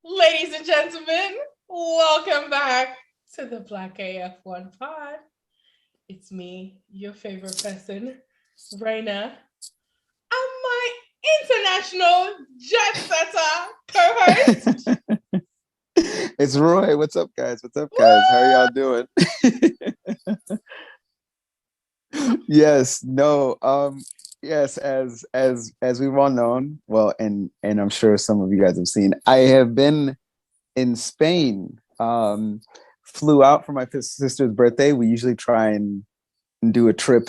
Ladies and gentlemen, welcome back to the Black AF1 pod. It's me, your favorite person, Reina, and my international jet setter co-host. It's Roy. What's up, guys? What's up, guys? How are Woo! y'all doing? Yes, no, yes, as we've all known, well, and I'm sure some of you guys have seen, I have been in Spain. Flew out for my sister's birthday. We usually try and do a trip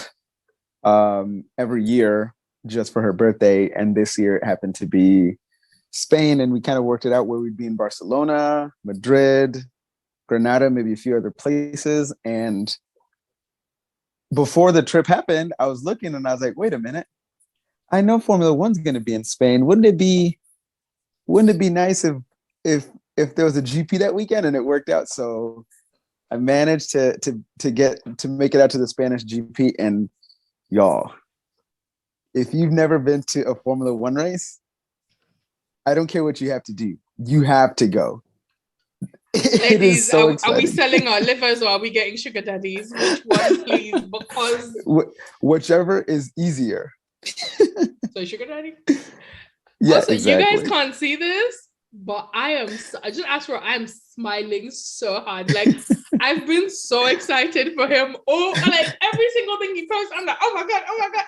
every year just for her birthday, and this year it happened to be Spain, and we kind of worked it out where we'd be in Barcelona, Madrid, Granada, maybe a few other places. And before the trip happened, I was looking and I was like, wait a minute, I know Formula One's going to be in Spain. Wouldn't it be nice if there was a GP that weekend? And it worked out. So I managed to make it out to the Spanish GP. And y'all, if you've never been to a Formula One race, I don't care what you have to do. You have to go. It is Ladies, so are we exciting. selling our livers or are we getting sugar daddies? Which one, please? Because Whichever is easier. so sugar daddy. Yeah, Also, you guys exactly. can't see this, but I just asked for. I am smiling so hard. Like I've been so excited for him. Oh, like every single thing he posts, I'm like, oh my god, oh my god.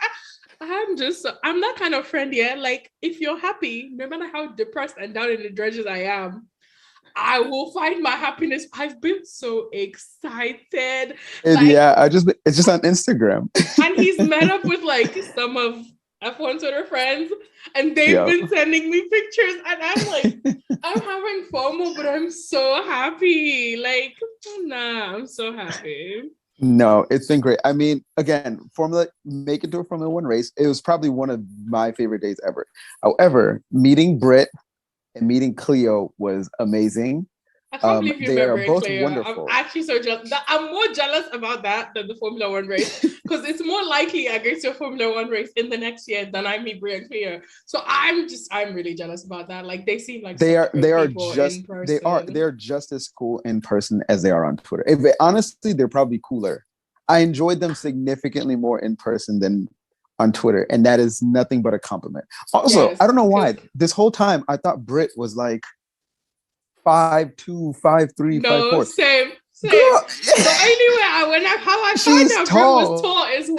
I'm that kind of friend, yeah. Like if you're happy, no matter how depressed and down in the dredges I am, I will find my happiness. I've been so excited. And Like, yeah, it's just on Instagram. and he's met up with like some of F1 Twitter friends, and they've Yeah. been sending me pictures, and I'm like, I'm having FOMO, but I'm so happy. Like, nah, I'm so happy. No, it's been great. I mean, again, make it to a Formula One race. It was probably one of my favorite days ever. However, meeting Britt and meeting Cleo was amazing. I can't believe you They met are very both clear. I'm wonderful. actually so jealous. I'm more jealous about that than the Formula One race because it's more likely I go to a Formula One race in the next year than I meet Brie and Cleo. So I'm really jealous about that. Like they seem like They such are good they are people in just person. they're just as cool in person as they are on Twitter. Honestly, they're probably cooler. I enjoyed them significantly more in person than on Twitter, and that is nothing but a compliment. Also, I Yes, don't know because why this whole time I thought Britt was like 5'2", 5'3", five no, four. same. Girl, The only way how I she's found out Brit was tall. tall is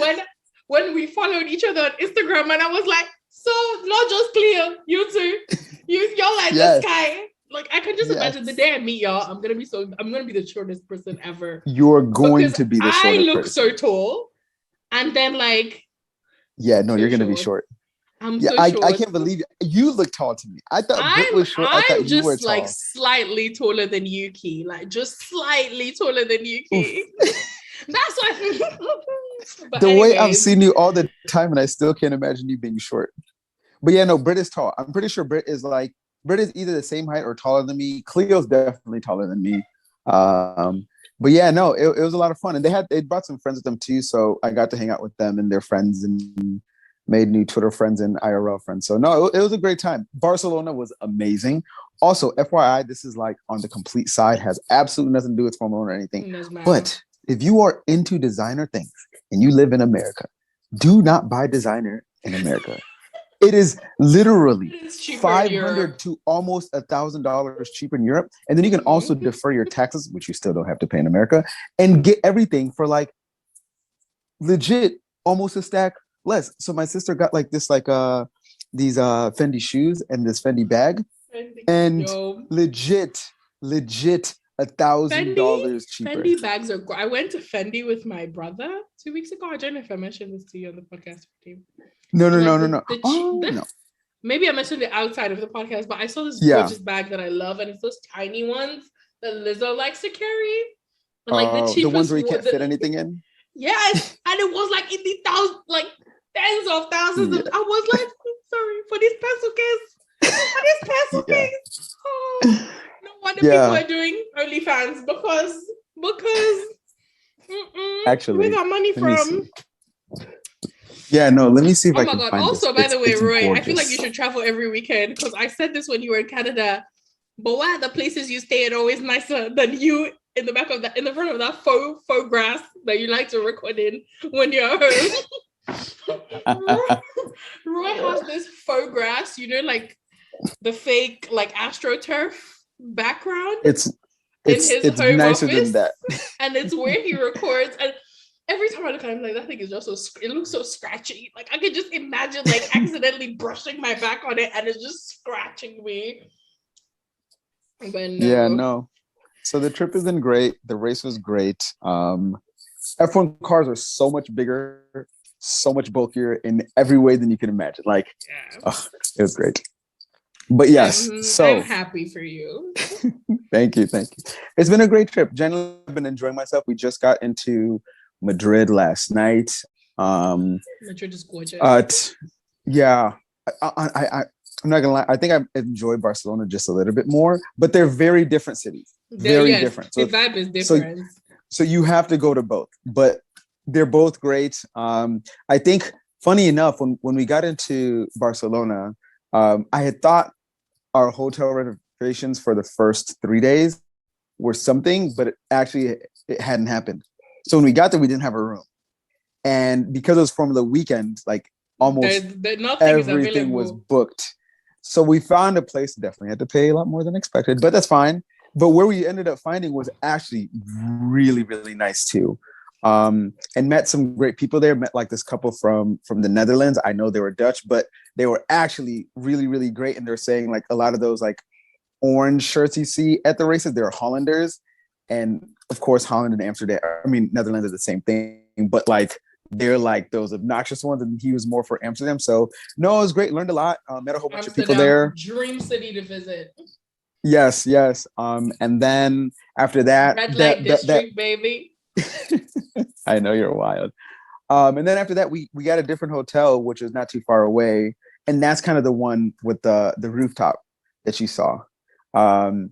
when we followed each other on Instagram, and I was like, so not just Cleo, you two, y'all like the Yes, sky. Like I can just imagine the yes. day I meet y'all, I'm gonna be the shortest person ever You're going because to be the I shorter look so person. tall, and then like Yeah, I'm no, so you're gonna be short. short. I'm Yeah, so I short. can't believe it. You look tall to me. I thought Britt I'm was short. I thought I'm you were just like tall. slightly taller than Yuki, like just slightly taller than Oof. Yuki. That's what. But The way I've anyways, seen you all the time, and I still can't imagine you being short. But yeah, no, Britt is tall. I'm pretty sure Britt is either the same height or taller than me. Cleo's definitely taller than me. Um, but yeah, no, it was a lot of fun, and they brought some friends with them too. So I got to hang out with them and their friends and made new Twitter friends and IRL friends. So no, it was a great time. Barcelona was amazing. Also, FYI, this is like on the complete side, has absolutely nothing to do with Formula One or anything. doesn't matter. But if you are into designer things and you live in America, do not buy designer in America. It is literally It's cheaper in 500 Europe. to almost $1,000 cheaper in Europe. And then you can also Mm-hmm. defer your taxes, which you still don't have to pay in America, and get everything for like legit almost a stack less. So my sister got like this, like these Fendi shoes and this Fendi bag, and Yo, legit a thousand Fendi, dollars cheaper. Fendi bags are. I went to Fendi with my brother 2 weeks ago. I don't know if I mentioned this to you on the podcast. No, no, And no, like no, no. Oh no. maybe I mentioned it outside of the podcast, but I saw this Yeah. gorgeous bag that I love, and it's those tiny ones that Lizzo likes to carry, and like the The ones cheapest where you one. can't fit anything in. Yes, and it was like in the thousands, like tens of thousands. Yeah. I was like, sorry for this pencil case, for this pencil Yeah. case. Oh, no wonder people Yeah. are doing OnlyFans because we Actually, got money let me see. from. Yeah, no, let me see if Oh I my can god! find this. Also, by the way, It's Roy, I feel like you gorgeous. should travel every weekend because I said this when you were in Canada. But why are the places you stay at always nicer than you in the back of that, in the front of that faux grass that you like to record in when you're home? Roy has this faux grass, you know, like the fake like AstroTurf background It's in his it's home nicer than office, that. and it's where he records. And every time I look at him, like that thing is just so it looks so scratchy. Like I could just imagine like accidentally brushing my back on it, and it's just scratching me. But no. Yeah, no. So the trip has been great. The race was great. F1 cars are so much bigger, so much bulkier in every way than you can imagine. Like, Yeah. it was great. But yes, I'm happy for you. Thank you. It's been a great trip. Generally, I've been enjoying myself. We just got into Madrid last night. Madrid is gorgeous. Yeah, I'm not gonna lie. I think I enjoy Barcelona just a little bit more, but they're very different cities. Very different. So the vibe is different. So you have to go to both, but they're both great. I think, funny enough, when we got into Barcelona, I had thought our hotel renovations for the first 3 days were something, but it hadn't happened. So when we got there, we didn't have a room, and because it was Formula Weekend, like almost everything was booked. So we found a place. Definitely had to pay a lot more than expected, but that's fine. But where we ended up finding was actually really, really nice too. And met some great people there. Met like this couple from the Netherlands. I know they were Dutch, but they were actually really, really great. And they're saying like a lot of those like orange shirts you see at the races, they're Hollanders. And of course, Holland and Amsterdam, I mean, Netherlands are the same thing, but like they're like those obnoxious ones, and he was more for Amsterdam. So no, it was great. Learned a lot. Met a whole bunch of people there. Dream city to visit. Yes. And then after that, red light district, baby. I know you're wild. And then after that, we got a different hotel, which is not too far away, and that's kind of the one with the rooftop that you saw. And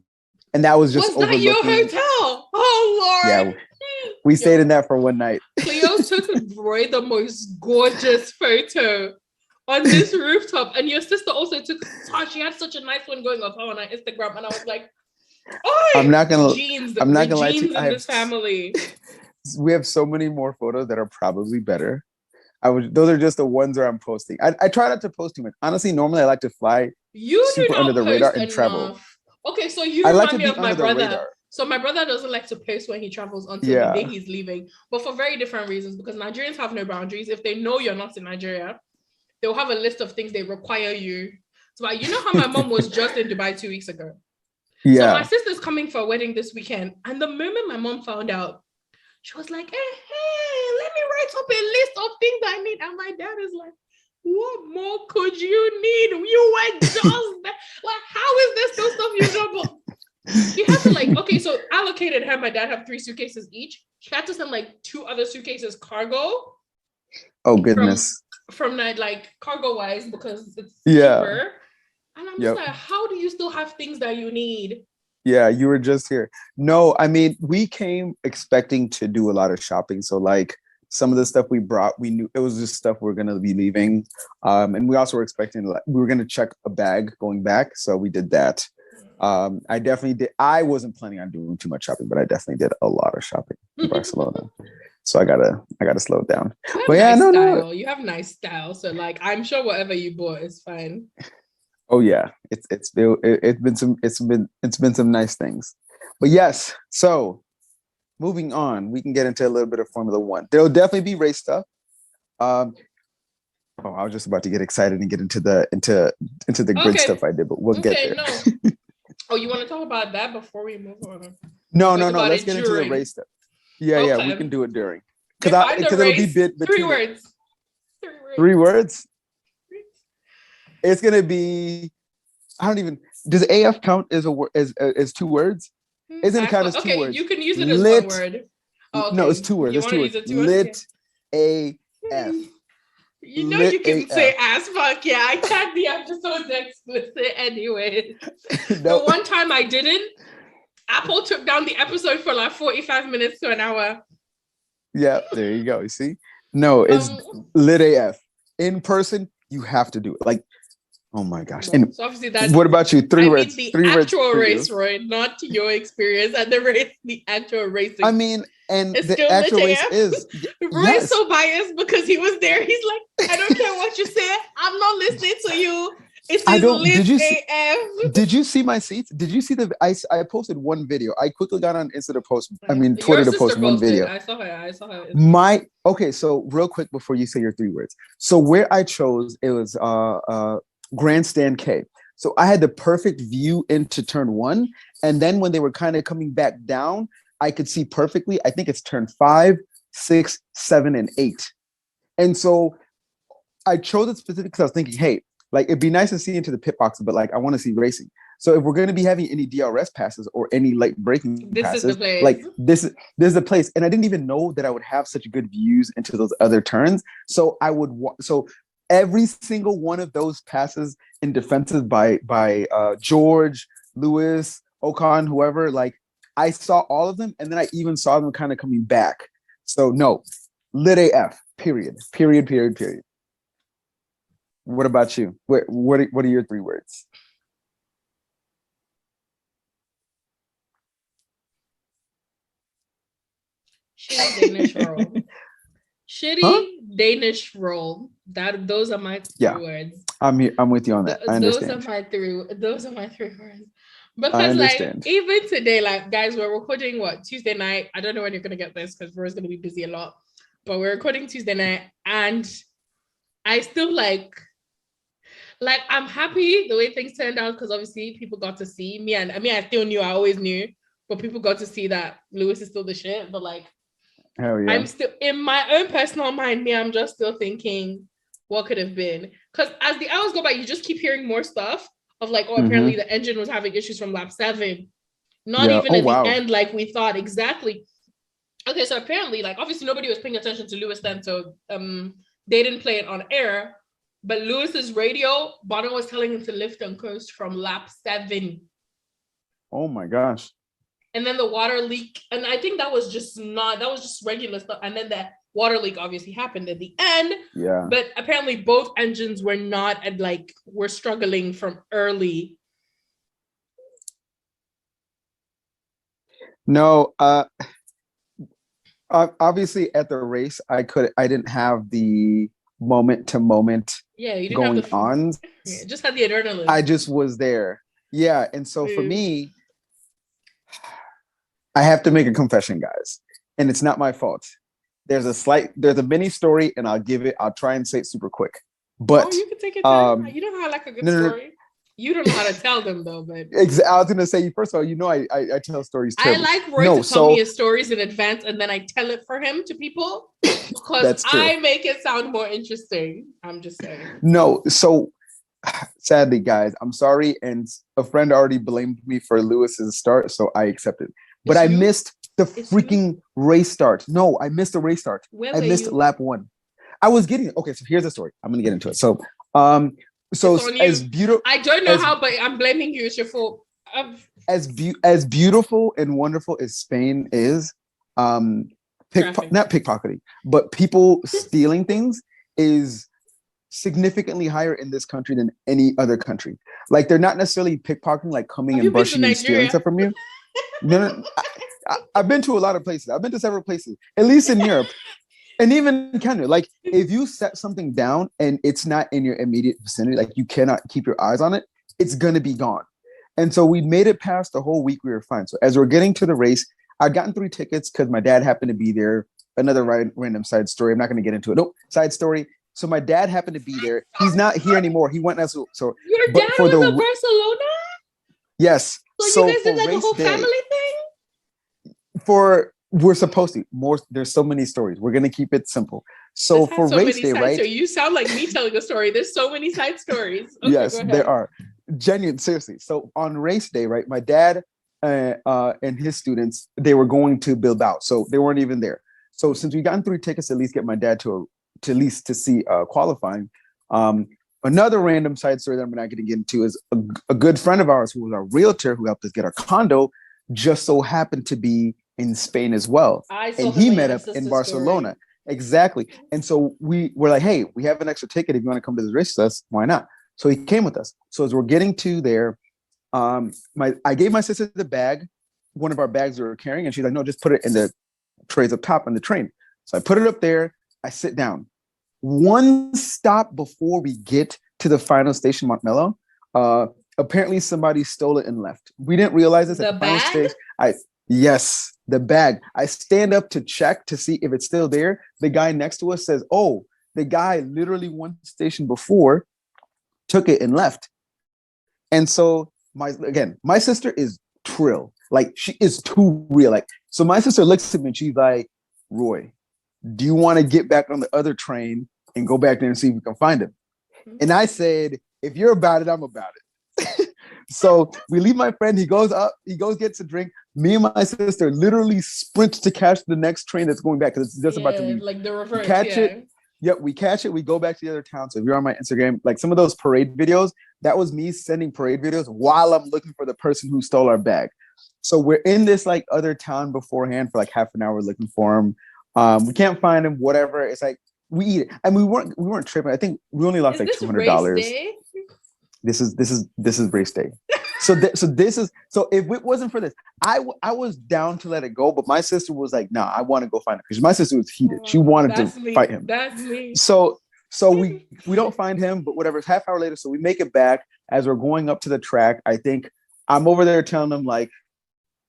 that was just overlooking. That your hotel? Oh Lord! Yeah, we stayed in that for one night. Cleo took Roy the most gorgeous photo on this rooftop, and your sister also took. She had such a nice one going off on her Instagram, and I was like, "Oh, I'm not gonna lie to you. In this family." We have so many more photos that are probably better. Those are just the ones that I'm posting. I try not to post too much. Honestly, normally I like to fly super under the radar and travel. Okay, so you remind me of my brother. So my brother doesn't like to post when he travels until the day he's leaving, but for very different reasons, because Nigerians have no boundaries. If they know you're not in Nigeria, they'll have a list of things they require you. So you know how my mom was just in Dubai 2 weeks ago? Yeah. So my sister's coming for a wedding this weekend, and the moment my mom found out, she was like, hey, let me write up a list of things I need. And my dad is like, what more could you need? You were just like, how is this still stuff you know? You have to like, okay, so allocated her, my dad have 3 suitcases each. She had to send like 2 other suitcases cargo. Oh goodness. From that, like cargo wise, because it's cheaper. And I'm just like, how do you still have things that you need? Yeah, you were just here. No, I mean, we came expecting to do a lot of shopping. So like some of the stuff we brought, we knew it was just stuff we're going to be leaving. And we also were expecting, we were going to check a bag going back. So we did that. I definitely did. I wasn't planning on doing too much shopping, but I definitely did a lot of shopping in Barcelona. So I gotta slow it down. But yeah, no. You have nice style. So like, I'm sure whatever you bought is fine. Oh yeah, it's been some nice things, but yes. So moving on, we can get into a little bit of Formula One. There'll definitely be race stuff. I was just about to get excited and get into the grid stuff I did, but we'll get there. No. Oh, you want to talk about that before we move on? No. Let's get into the race stuff. Yeah, we can do it during because it'll be bit between 3 words. 3 words. It's gonna be. I don't even. Does AF count as as 2 words? Isn't it count as 2 words? Okay, you can use it as 1 word. Oh, okay. No, it's 2 words. It's 2 words. Lit AF. You know you can say ass fuck. Yeah, I tagged the episode explicit anyway. The one time I didn't, Apple took down the episode for like 45 minutes to an hour. Yeah, there you go. You see? No, it's lit AF. In person, you have to do it. Like, Oh my gosh. No. And so obviously that. what about you? Three words. The Three words actual for race, you. Roy, not your experience at the race. The actual racing. I mean, and it's the still actual lit race AF. is Roy's so biased because he was there. He's like, I don't care what you say. I'm not listening to you. It is lit AF. Did you see my seats? Did you see the? I posted one video. I quickly got on Insta to post. I mean, Twitter to post one video. I saw her. Okay. So real quick before you say your 3 words. So where I chose, it was Grandstand K. So I had the perfect view into turn 1, and then when they were kind of coming back down, I could see perfectly. I think it's turn 5, 6, 7, and 8. And so I chose it specifically because I was thinking, hey, like it'd be nice to see into the pit boxes, but like I want to see racing. So if we're going to be having any DRS passes or any late braking passes, is the place. like this is the place. And I didn't even know that I would have such good views into those other turns. So I would so every single one of those passes in defenses by George, Lewis, Ocon, whoever, like I saw all of them, and then I even saw them kind of coming back. So no, lit AF. Period. What about you? What are your 3 words? Shitty Danish roll. Shitty Danish roll. Those are my 3 words. I'm with you on that. I understand. Those are my 3 words. Because like even today, like guys, we're recording Tuesday night. I don't know when you're gonna get this because we're gonna be busy a lot. But we're recording Tuesday night, and I still like I'm happy the way things turned out because obviously people got to see me, and I mean I still knew, I always knew, but people got to see that Lewis is still the shit. But like, hell yeah. I'm still in my own personal mind, I'm just still thinking what could have been, because as the hours go by, you just keep hearing more stuff of like, apparently the engine was having issues from lap 7, not even at the end like we thought. Exactly. Okay, so apparently, like, obviously nobody was paying attention to Lewis then, so they didn't play it on air. But Lewis's radio, Bono was telling him to lift and coast from lap 7. Oh my gosh. And then the water leak, and I think that was just regular stuff. And then the water leak obviously happened at the end. Yeah. But apparently both engines were not at were struggling from early. No, obviously at the race, I didn't have the moment to moment going on. Yeah, just had the adrenaline. I just was there. Yeah. And so for me, I have to make a confession, guys, and it's not my fault. There's a mini story, and I'll try and say it super quick. But you can take it time. You know how I like a good story. You don't know how to tell them though, but I was gonna say, first of all, I tell stories too. I like Roy to tell me his stories in advance, and then I tell it for him to people because I make it sound more interesting. I'm just saying. No, so sadly, guys, I'm sorry, and a friend already blamed me for Lewis's start, so I accepted. But I missed the freaking race start. No, I missed the race start. I missed lap 1. I was getting it. Okay, so here's the story. I'm gonna get into it. So, as beautiful, I don't know how, but I'm blaming you. It's your fault. As beautiful and wonderful as Spain is, not pickpocketing, but people stealing things is significantly higher in this country than any other country. Like they're not necessarily pickpocketing, like coming and brushing and stealing stuff from you. No. I've been to a lot of places. I've been to several places, at least in Europe. And even in Canada, like if you set something down and it's not in your immediate vicinity, like you cannot keep your eyes on it, it's going to be gone. And so we made it past the whole week. We were fine. So as we're getting to the race, I'd gotten 3 tickets because my dad happened to be there. Another random side story. I'm not going to get into it. Nope. Side story. So my dad happened to be there. He's not here anymore. He went as so. Your dad was in Barcelona? Yes. So you guys did like a whole family thing? We're supposed to. There's so many stories. We're gonna keep it simple. So for race day, right? So you sound like me telling a story. There's so many side stories. Okay, yes, there are. Genuine, seriously. So on race day, right? My dad and his students, they were going to Bilbao, so they weren't even there. So since we gotten 3 tickets, at least get my dad to at least to see qualifying. Another random side story that I'm not going to get into is a good friend of ours who was our realtor who helped us get our condo, just so happened to be in Spain as well. And he met up in Barcelona. Story. Exactly. And so we were like, hey, we have an extra ticket. If you want to come to this race with us, why not? So he came with us. So as we're getting to there, I gave my sister the bag, one of our bags we were carrying, and she's like, no, just put it in the trays up top on the train. So I put it up there. I sit down. One stop before we get to the final station, Montmello, apparently somebody stole it and left. We didn't realize this at the final station. Yes, the bag. I stand up to check to see if it's still there. The guy next to us says, oh, the guy literally one station before took it and left. And so my sister is Trill. Like, she is too real. Like, so my sister looks at me and she's like, Roy, do you want to get back on the other train and go back there and see if we can find him? And I said, if you're about it, I'm about it. So we leave my friend. He goes up, gets a drink. Me and my sister literally sprint to catch the next train that's going back because it's just about to leave. Like the reverse. We catch it. Yep, we catch it. We go back to the other town. So if you're on my Instagram, like some of those parade videos, that was me sending parade videos while I'm looking for the person who stole our bag. So we're in this like other town beforehand for like half an hour looking for him. We can't find him. Whatever. It's like we eat it, and we weren't tripping. I think we only lost like $200. This is race day. So if it wasn't for this, I was down to let it go, but my sister was like, nah, I want to go find him because my sister was heated. She wanted to fight him. That's me. So we don't find him, but whatever. It's half hour later, so we make it back. As we're going up to the track, I think I'm over there telling them like,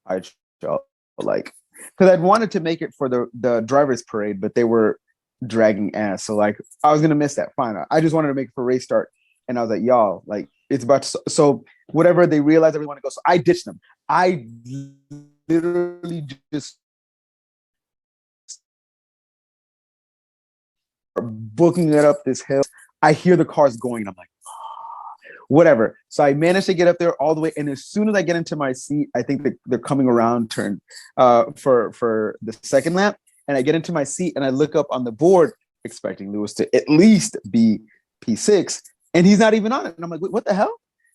all right, y'all, like, because I'd wanted to make it for the drivers parade, but they were dragging ass. So like, I was gonna miss that. Fine. I just wanted to make it for race start. And I was like, y'all, like, it's about to, so whatever, they realized everyone to go. So I ditched them. I literally just booking it up this hill. I hear the cars going and I'm like, whatever. So I managed to get up there all the way. And as soon as I get into my seat, I think they're coming around turn for the second lap. And I get into my seat and I look up on the board expecting Lewis to at least be P6. And he's not even on it. And I'm like, wait, what the hell?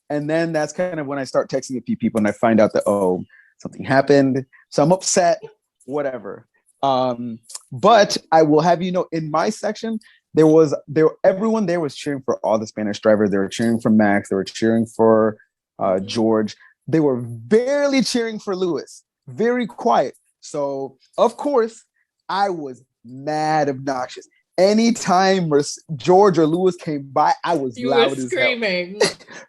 And then that's kind of when I start texting a few people and I find out that, oh, something happened. So I'm upset, whatever. But I will have you know, in my section, everyone there was cheering for all the Spanish drivers. They were cheering for Max. They were cheering for George. They were barely cheering for Lewis. Very quiet. So, of course, I was mad obnoxious. Anytime George or Lewis came by, I was loud as screaming.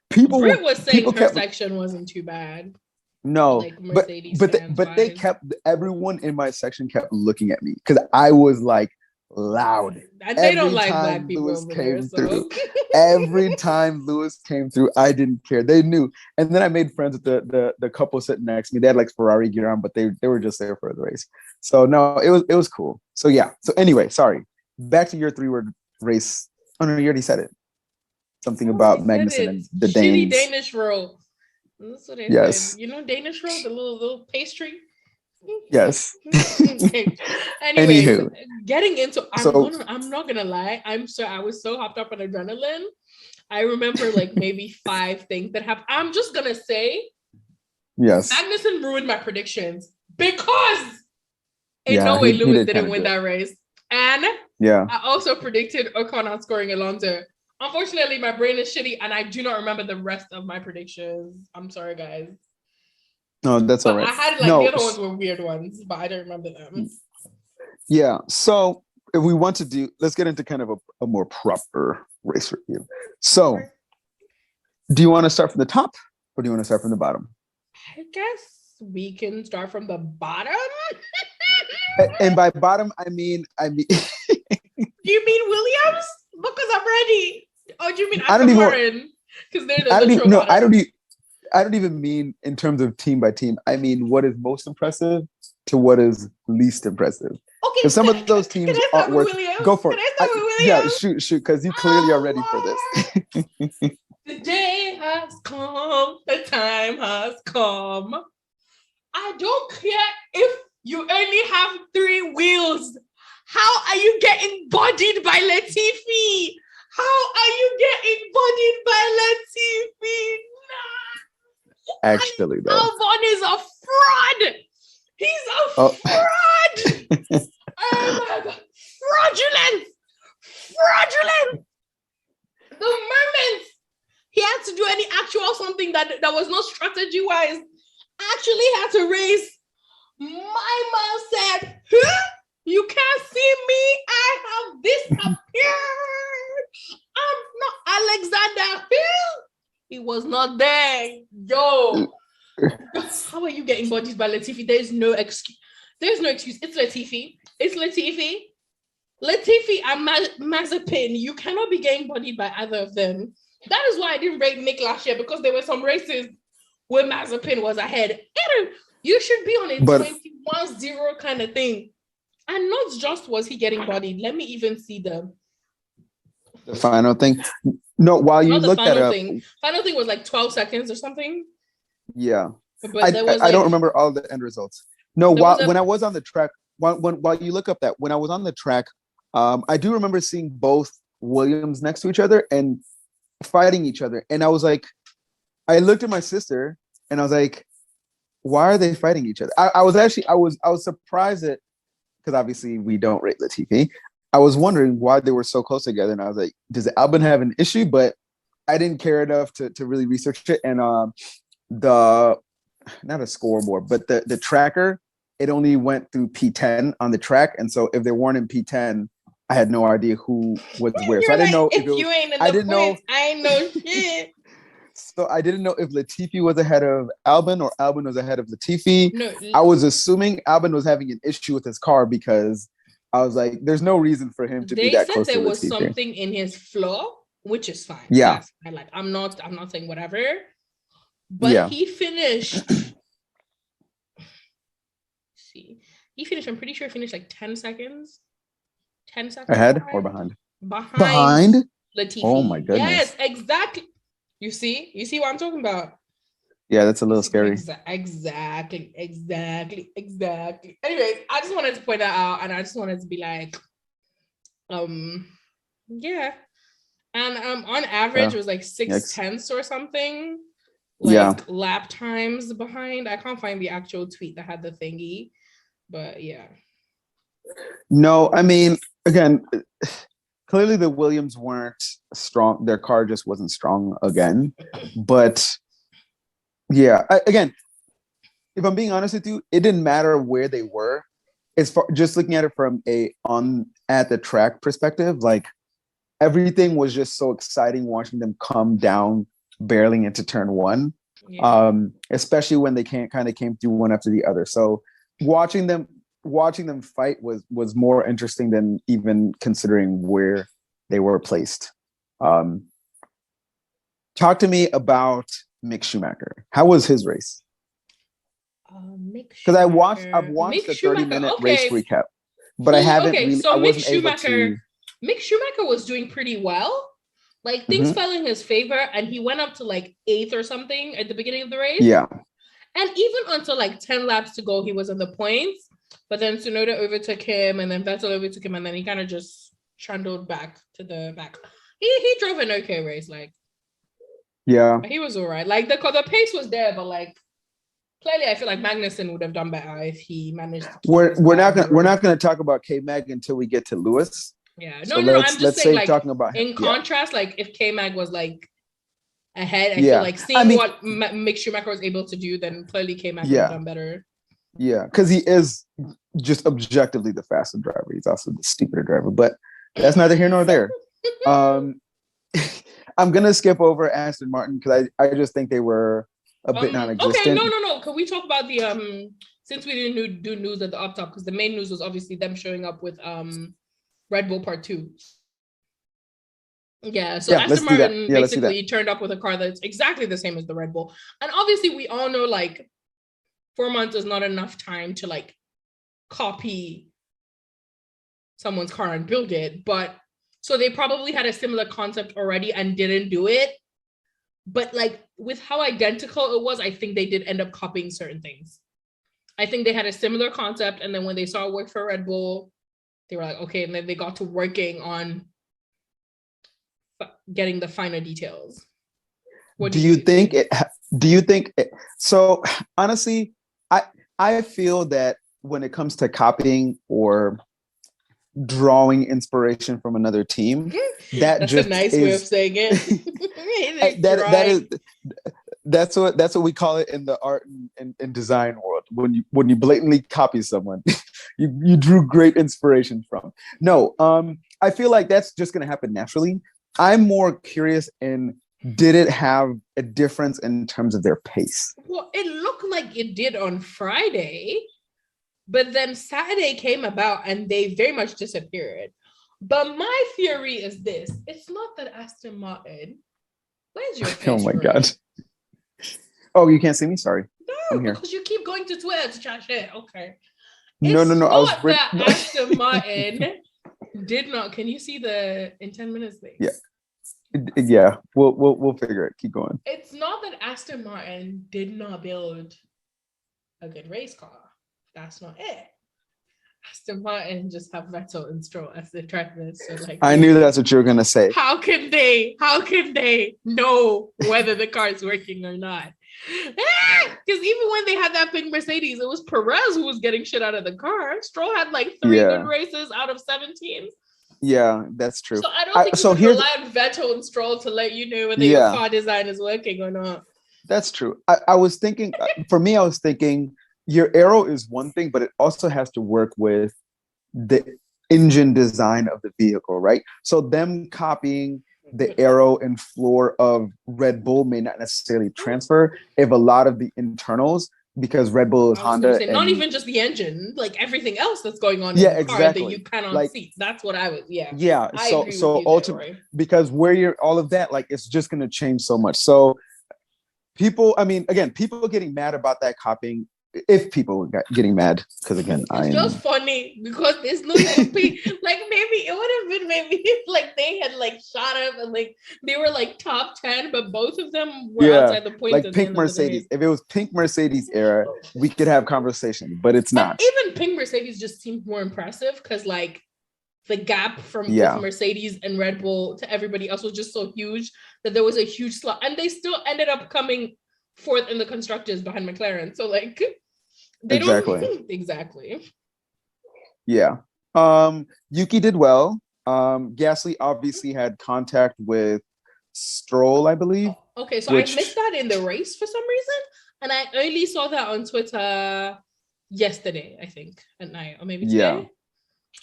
Britt was saying her section wasn't too bad. No, like but they kept, everyone in my section kept looking at me because I was like loud. And they don't like black people Lewis over came there, through. Every time Lewis came through, I didn't care. They knew. And then I made friends with the couple sitting next to me. They had like Ferrari gear on, but they were just there for the race. So no, it was cool. So yeah. So anyway, sorry. Back to your 3-word race. Oh no, you already said it. Something about Magnussen and the Danes. Shitty Danish roll. That's what they said. You know Danish roll, the little pastry. Yes. Anyway, getting into, I'm not gonna lie. I was so hopped up on adrenaline. I remember like maybe 5 things that happened. I'm just gonna say, yes, Magnussen ruined my predictions because in no way Lewis didn't win that race. And I also predicted Ocon outscoring Alonso. Unfortunately, my brain is shitty and I do not remember the rest of my predictions. I'm sorry, guys. No, that's all right. I had the other ones were weird ones, but I don't remember them. Yeah. So if we want to let's get into kind of a more proper race review. So do you want to start from the top or do you want to start from the bottom? I guess we can start from the bottom. And by bottom, I mean. Do you mean Williams? Because I'm ready. Oh, do you mean Aston Martin? Because they're the literal bottom. I don't even mean in terms of team by team. I mean what is most impressive to what is least impressive. Okay. Because some of those teams aren't worth. Go for it. Yeah, shoot, because you clearly are ready for this. The day has come. The time has come. I don't care if you only have 3 wheels. How are you getting bodied by Latifi? How are you getting bodied by Latifi? Nah. Actually, though, Albon is a fraud. He's a fraud. Oh my God. Fraudulent. The moment there was no strategy wise. Actually had to race. My mom said, huh? You can't see me. I have disappeared. I'm not Alexander Hill. He was not there. Yo. How are you getting bodied by Latifi? There's no excuse. There's no excuse. It's Latifi. It's Latifi. Latifi and Mazepin. You cannot be getting bodied by either of them. That is why I didn't rate Nick last year, because there were some races where Mazepin was ahead. You should be on a 21-0 kind of thing. And not just was he getting bodied. Let me even see the final thing. No, while you look that up. Final thing was like 12 seconds or something. Yeah. But I don't remember all the end results. No, when I was on the track, while you look up that, when I was on the track, I do remember seeing both Williams next to each other and fighting each other. And I was like, I looked at my sister and I was like, why are they fighting each other? I was surprised that, because obviously we don't rate Latifi. I was wondering why they were so close together. And I was like, does Albon have an issue? But I didn't care enough to really research it. And not a scoreboard, but the tracker, it only went through P10 on the track. And so if they weren't in P10, I had no idea who was where. So I didn't know if you ain't in the points, I ain't know shit. So I didn't know if Latifi was ahead of Albon or Albon was ahead of Latifi. No, I was assuming Albon was having an issue with his car, because I was like, there's no reason for him to be that close to Latifi. They said there was something in his floor, which is fine. Yeah. Like, I'm not saying whatever. But he finished. He finished, I'm pretty sure he finished like 10 seconds. 10 seconds. Ahead or behind? Behind Latifi. Oh my goodness. Yes, exactly. You see what I'm talking about? Yeah, that's a little scary. Exactly. Anyways, I just wanted to point that out, and I just wanted to be like, yeah. And on average, it was like 6/10 or something. Like lap times behind. I can't find the actual tweet that had the thingy, but yeah. No, I mean, again, clearly the Williams weren't strong. Their car just wasn't strong again. But yeah, again, if I'm being honest with you, it didn't matter where they were. As far just looking at it from at the track perspective, like everything was just so exciting watching them come down barreling into turn one. Especially when they came through one after the other. So watching them fight was more interesting than even considering where they were placed. Talk to me about Mick Schumacher. How was his race? Because I've watched the 30-minute race recap, but I haven't really. I wasn't able to. Mick Schumacher was doing pretty well. Like things fell in his favor, and he went up to like 8th or something at the beginning of the race. Yeah, and even until like 10 laps to go, he was in the points. But then Tsunoda overtook him, and then Vettel overtook him, and then he kind of just trundled back to the back. He drove an okay race, like. Yeah, he was all right. Like the pace was there, but like clearly, I feel like Magnussen would have done better if he managed. We're not gonna talk about K-Mag until we get to Lewis. Yeah, no. I'm just saying, like, talking about him. In contrast, like if K-Mag was like ahead, I feel like seeing what Mick Schumacher was able to do, then clearly K-Mag would have done better. Yeah, because he is just objectively the faster driver. He's also the stupider driver, but that's neither here nor there. I'm gonna skip over Aston Martin because I just think they were a bit non-existent. Okay, no. Can we talk about the since we didn't do news at the up top, because the main news was obviously them showing up with Red Bull Part 2. Yeah, so Aston Martin basically turned up with a car that's exactly the same as the Red Bull. And obviously we all know like 4 months is not enough time to like copy someone's car and build it. But so they probably had a similar concept already and didn't do it. But like with how identical it was, I think they did end up copying certain things. I think they had a similar concept, and then when they saw it work for Red Bull, they were like, okay, and then they got to working on getting the finer details. What do you think? So honestly, I feel that when it comes to copying or drawing inspiration from another team, that's just a nice way of saying it. That's what we call it in the art and design world. When you blatantly copy someone, you drew great inspiration from. No, I feel like that's just gonna happen naturally. I'm more curious in, did it have a difference in terms of their pace? Well, it looked like it did on Friday, but then Saturday came about and they very much disappeared. But my theory is this: it's not that Aston Martin. Where's your Oh my Roy? God. Oh, you can't see me? Sorry. No, I'm here. because you keep going to Twitter to trash it. Okay. No. It's I was not that Aston Martin did not. Can you see the in 10 minutes thing? Yeah. Yeah. We'll figure it. Keep going. It's not that Aston Martin did not build a good race car. That's not it. Aston Martin just have Vettel and Stroll as the drivers. So like, I knew that's what you were gonna say. How can they know whether the car is working or not? Because even when they had that pink Mercedes, it was Perez who was getting shit out of the car. Stroll had like 3 good races out of 17. Yeah, that's true. So I don't think you can rely on Vettel and Stroll to let you know whether your car design is working or not. That's true. I was thinking, for me, I was thinking your aero is one thing, but it also has to work with the engine design of the vehicle, right? So them copying the aero and floor of Red Bull may not necessarily transfer if a lot of the internals, because Red Bull is Honda. Say, not even just the engine, like everything else that's going on in the car that you cannot see. That's what I was, So ultimately, because where you're all of that, like it's just going to change so much. So people getting mad about that copying, if people got getting mad, because again, it's just funny because it's not even like maybe it would have been maybe like they had like shot up and like they were like top 10, but both of them were outside the points. Like pink Mercedes. If it was pink Mercedes era, we could have conversation, but it's not. Even pink Mercedes just seemed more impressive because like the gap from with Mercedes and Red Bull to everybody else was just so huge that there was a huge slot, and they still ended up coming fourth in the constructors behind McLaren. So like they don't exactly. Yeah. Yuki did well. Gasly obviously had contact with Stroll, I believe. Okay, so I missed that in the race for some reason, and I only saw that on Twitter yesterday, I think, at night, or maybe today.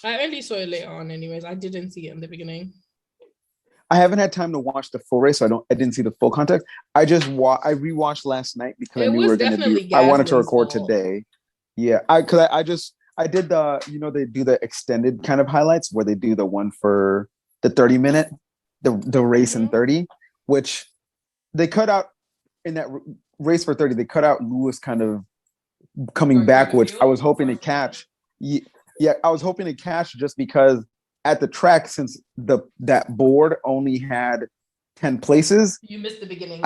I only saw it later on anyways. I didn't see it in the beginning. I haven't had time to watch the full race, so I didn't see the full context. I rewatched last night because I knew we were going to do. I wanted to record today. Yeah, I did the they do the extended kind of highlights where they do the one for the 30-minute, the race in 30, which they cut out in that race for 30. They cut out Lewis kind of coming back, which I was hoping to catch. Yeah, I was hoping to catch just because at the track, since that board only had 10 places, you missed the beginning.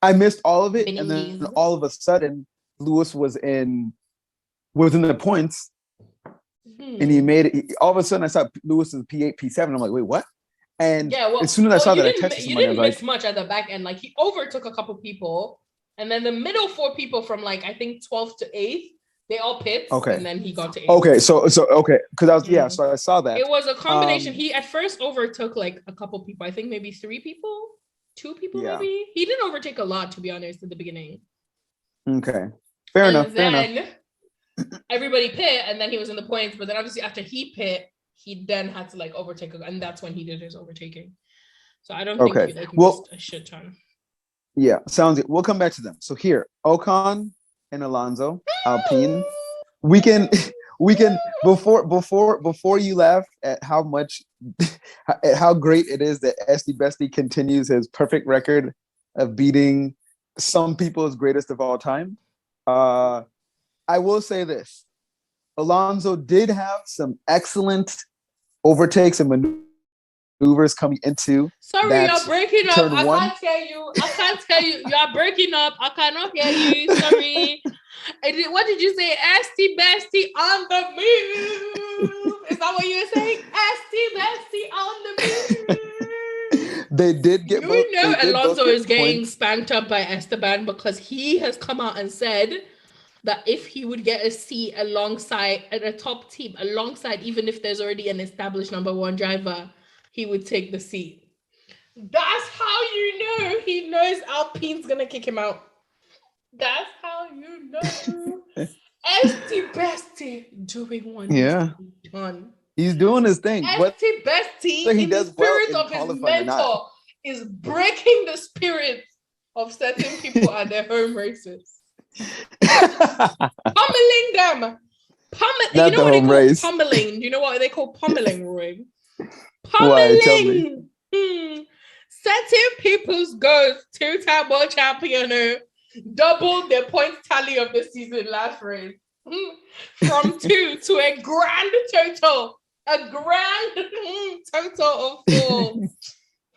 I missed all of it, and then all of a sudden, Lewis was in the points, and he made it. All of a sudden, I saw Lewis's P8, P7. I'm like, wait, what? And as soon as I saw that, I texted somebody. You didn't miss much at the back end. Like he overtook a couple people, and then the middle 4 people from like I think 12th to 8th. They all pits, and then he got to 8. Okay, so because I was so I saw that. It was a combination. He at first overtook like a couple people. I think maybe 3 people, 2 people maybe. He didn't overtake a lot, to be honest, at the beginning. Okay, fair enough. Everybody pit, and then he was in the points. But then obviously after he pit, he then had to like overtake, and that's when he did his overtaking. So I don't think he missed a shit ton. Yeah, sounds good. We'll come back to them. So here, Ocon and Alonso, Alpine. We can before you laugh at how great it is that Este Bestie continues his perfect record of beating some people's greatest of all time. I will say this: Alonso did have some excellent overtakes and maneuvers coming into. Sorry, you're breaking up. I can't hear you. You're breaking up. I cannot hear you. Sorry. What did you say? Este Bestie on the move. Is that what you were saying? Este Bestie on the move. They did get Alonso is getting spanked up by Esteban because he has come out and said that if he would get a seat alongside at a top team, alongside, even if there's already an established number 1 driver, he would take the seat. That's how you know he knows Alpine's gonna kick him out. That's how you know. Este Bestie doing what needs to be done. He's doing his thing. Este Bestie, he in the does well spirit in of his qualifying or not. mentor, is breaking the spirit of certain people at their home races. Pummeling them. You know what they call pummeling? You know what they call pummeling, Roy? Why? Tell me. Certain people's goals, two-time world champion, doubled their points tally of the season last race. From 2 to a grand total. A grand total of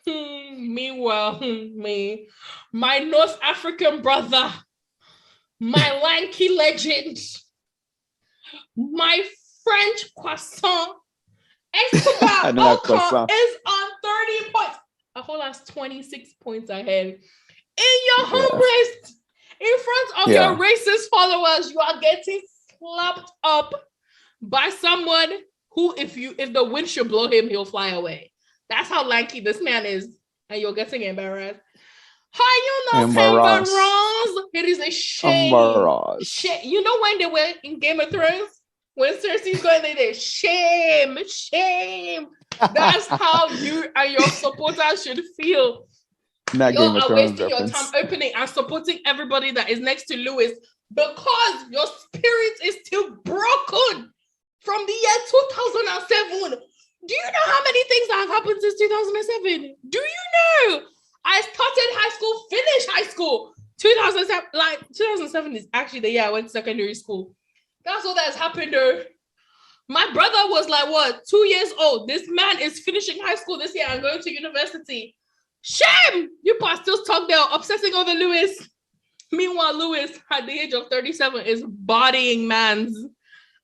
4. Meanwhile, my North African brother, my lanky legend, my French croissant, Esteban Ocon is on 30 points. A whole ass 26 points ahead. In your home race, in front of your racist followers, you are getting slapped up by someone who, if the wind should blow him, he'll fly away. That's how lanky this man is. And you're getting embarrassed. How you not embarrassed? It is a shame. You know when they were in Game of Thrones? When Cersei's going there, shame. That's how you and your supporters should feel. You are wasting your time opening and supporting everybody that is next to Lewis because your spirit is still broken from the year 2007. Do you know how many things that have happened since 2007? Do you know? I started high school, finished high school. 2007 is actually the year I went to secondary school. That's all that has happened, though. My brother was like, 2 years old. This man is finishing high school this year and going to university. Shame! You are still stuck there obsessing over Lewis. Meanwhile, Lewis, at the age of 37, is bodying mans.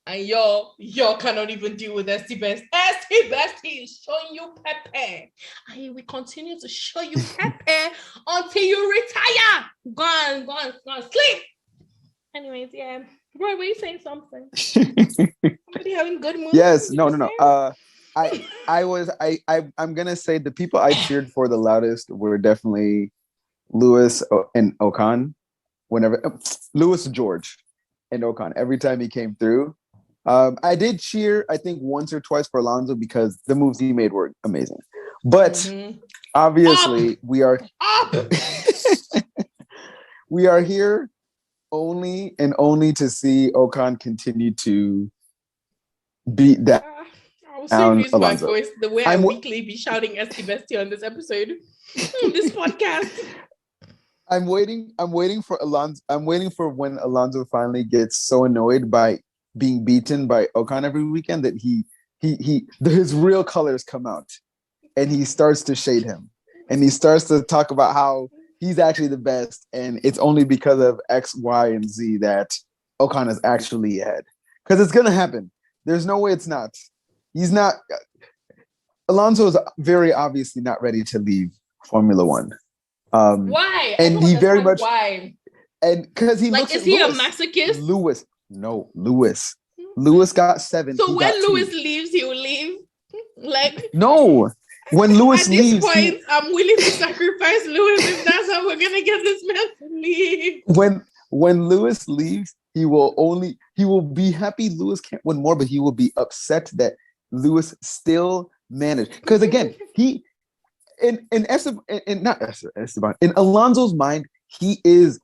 And y'all cannot even deal with Este Bestie. Este Bestie is showing you Pepe. And we continue to show you Pepe until you retire. Go on, sleep. Anyways, yeah. Roy, were you saying something? Somebody having good mood? Yes, no. I'm gonna say the people I cheered for the loudest were definitely Lewis and Ocon. Whenever Lewis, George, and Ocon, every time he came through. I did cheer, I think, once or twice for Alonso because the moves he made were amazing. But obviously, we are we are here only to see Ocon continue to beat that. I will soon use my voice the way I weekly be shouting Este Bestie on this episode, this podcast. I'm waiting for Alonso. I'm waiting for when Alonso finally gets so annoyed by being beaten by Ocon every weekend that his real colors come out and he starts to shade him and he starts to talk about how he's actually the best and it's only because of X, Y, and Z that Ocon is actually ahead. Because it's gonna happen. There's no way it's not. He's not. Alonso is very obviously not ready to leave Formula One. Why? And he very much why. And because he looks is at he Lewis. A masochist? Lewis. Lewis got 7. So when Lewis leaves, he will leave. No. When Lewis leaves, at this point, I'm willing to sacrifice Lewis if that's how we're gonna get this man to leave. When Lewis leaves, he will be happy Lewis can't win more, but he will be upset that Lewis still managed. Because again, he in Alonso's mind, he is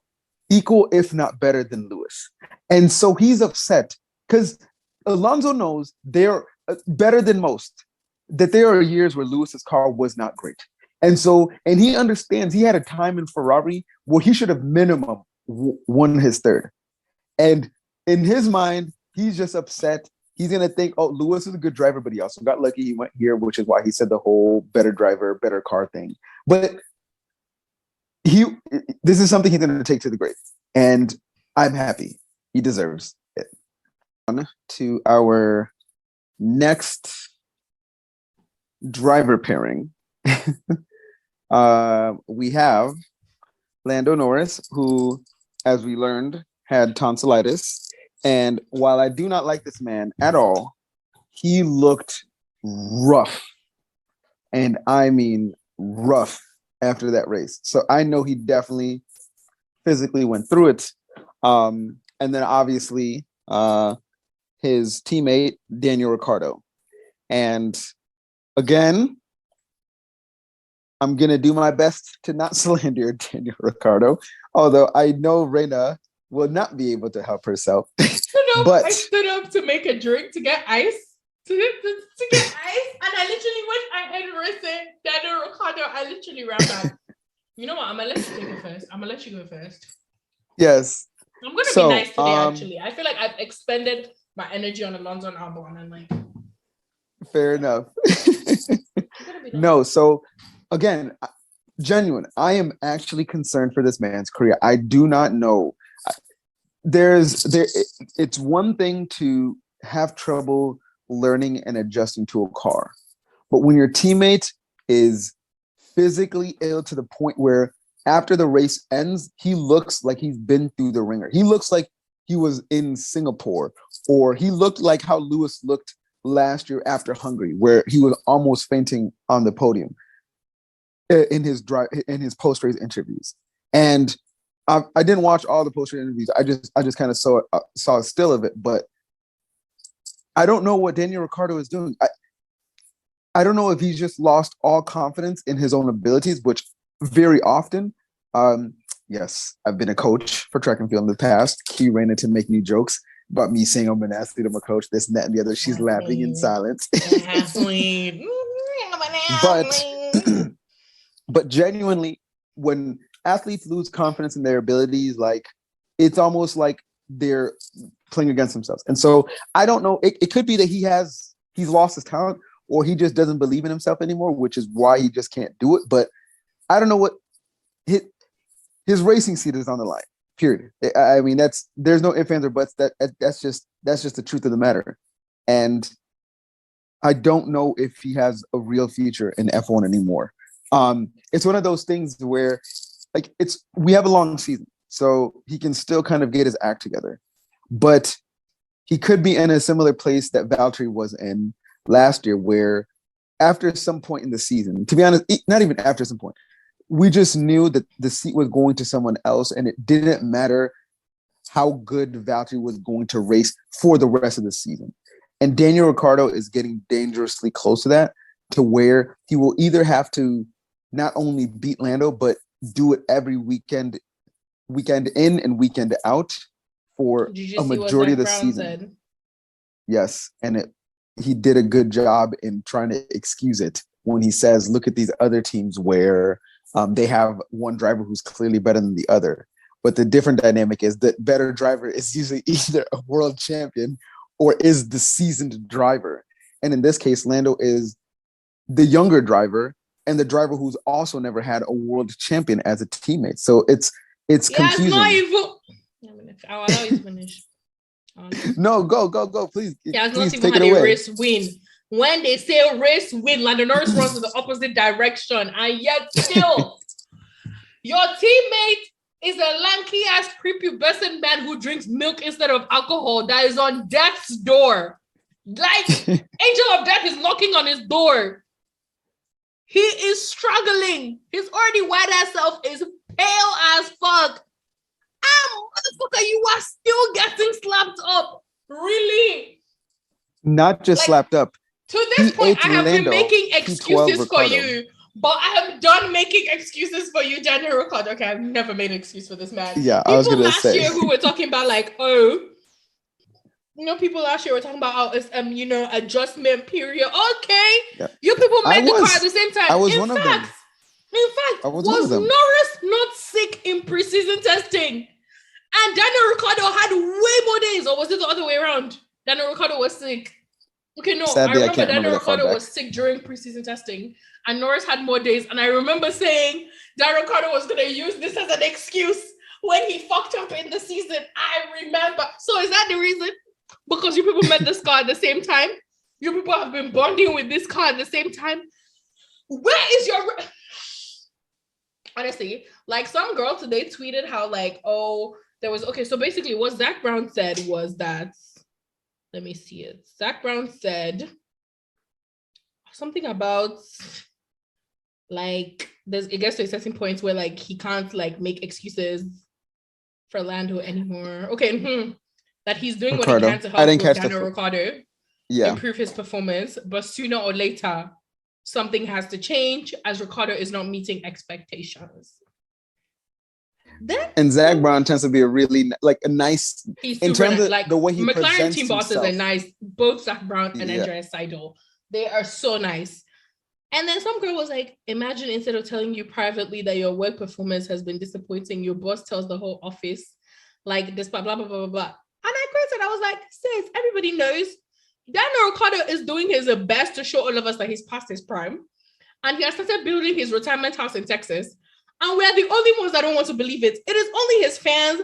equal, if not better than Lewis. And so he's upset because Alonso knows they're better than most, that there are years where Lewis's car was not great. And he understands he had a time in Ferrari where he should have minimum won his third. And in his mind, he's just upset. He's going to think, Lewis is a good driver, but he also got lucky. He went here, which is why he said the whole better driver, better car thing. But this is something he's going to take to the grave. And I'm happy. He deserves it. On to our next driver pairing. We have Lando Norris, who, as we learned, had tonsillitis. And while I do not like this man at all, he looked rough. And I mean rough after that race. So I know he definitely physically went through it. And then obviously his teammate, Daniel Ricciardo. And again, I'm going to do my best to not slander Daniel Ricciardo, although I know Reina will not be able to help herself. I stood up to make a drink to get ice. To get ice, and I literally went ahead and written Daniel Ricciardo. I literally ran back. You know what? I'm gonna let you take it first. I'm gonna let you go first. Yes. I'm gonna be nice today. Actually, I feel like I've expended my energy on Alonso and Albon, and like. Fair enough. No, so again, genuine. I am actually concerned for this man's career. I do not know. It's one thing to have trouble learning and adjusting to a car, but when your teammate is physically ill to the point where after the race ends, he looks like he's been through the ringer. He looks like he was in Singapore, or he looked like how Lewis looked last year after Hungary, where he was almost fainting on the podium in his post-race interviews. And I didn't watch all the post-race interviews. I just kind of saw a still of it, but I don't know what Daniel Ricciardo is doing. I don't know if he's just lost all confidence in his own abilities, which very often, yes, I've been a coach for track and field in the past. Cue Reina to make me jokes about me saying I'm an athlete, I'm a coach, this and that and the other. She's laughing in silence. But genuinely, when athletes lose confidence in their abilities, like it's almost like they're playing against themselves. And so I don't know. It could be that he's lost his talent, or he just doesn't believe in himself anymore, which is why he just can't do it. But I don't know what his racing seat is on the line. Period. I mean, there's no ifs, ands, or buts. That's just the truth of the matter. And I don't know if he has a real future in F1 anymore. It's one of those things where, like, we have a long season, so he can still kind of get his act together. But he could be in a similar place that Valtteri was in last year, where after some point in the season, to be honest, not even after some point, we just knew that the seat was going to someone else, and it didn't matter how good Valtteri was going to race for the rest of the season. And Daniel Ricciardo is getting dangerously close to that, to where he will either have to not only beat Lando, but do it every weekend in and weekend out for a majority of the season. Yes, and he did a good job in trying to excuse it when he says, look at these other teams where they have one driver who's clearly better than the other. But the different dynamic is that better driver is usually either a world champion or is the seasoned driver. And in this case, Lando is the younger driver and the driver who's also never had a world champion as a teammate. So it's confusing. It's not even. I'll allow you to finish. No, go, please. He has not even had a race win. When they say race win, Lando Norris runs in the opposite direction, and yet still, your teammate is a lanky-ass, prepubescent man who drinks milk instead of alcohol that is on death's door. Like, Angel of Death is knocking on his door. He is struggling. His already white-ass self is pale as fuck. Motherfucker, you are still getting slapped up. Really? Not just slapped up. To this point, I have been making excuses for you, but I am done making excuses for you, Daniel Ricciardo. Okay, I've never made an excuse for this man. Yeah, I was going to say. People last year who were talking about like, people last year were talking about it's adjustment period. Okay, yeah. You people met the car at the same time. I was one of them. In fact, was Norris not sick in preseason testing? And Daniel Ricciardo had way more days, or was it the other way around? Daniel Ricciardo was sick. Okay, no, Sadly, I remember Daniel Ricciardo was sick during preseason testing, and Norris had more days. And I remember saying Daniel Ricciardo was going to use this as an excuse when he fucked up in the season. I remember. So is that the reason? Because you people met this car at the same time? You people have been bonding with this car at the same time? Where is your... Honestly, like some girl today tweeted how like, there was... Okay, so basically what Zach Brown said was that... Let me see it. Zach Brown said something about... Like, it gets to a certain point where like he can't like make excuses for Lando anymore. Okay, that he's doing what he Ricardo. can to I help didn't with catch Daniel Ricciardo Yeah. improve his performance, but sooner or later, something has to change as Ricciardo is not meeting expectations. And Zach Brown tends to be a really like a nice he's in super terms nice. of Like the way he McLaren presents team bosses himself. are nice. Both Zach Brown and Yeah. Andreas Seidel. They are so nice. And then some girl was like, imagine instead of telling you privately that your work performance has been disappointing, your boss tells the whole office, like this, blah, blah, blah, blah, blah. And I quoted, I was like, sis, everybody knows Daniel Ricciardo is doing his best to show all of us that he's past his prime. And he has started building his retirement house in Texas. And we're the only ones that don't want to believe it. It is only his fans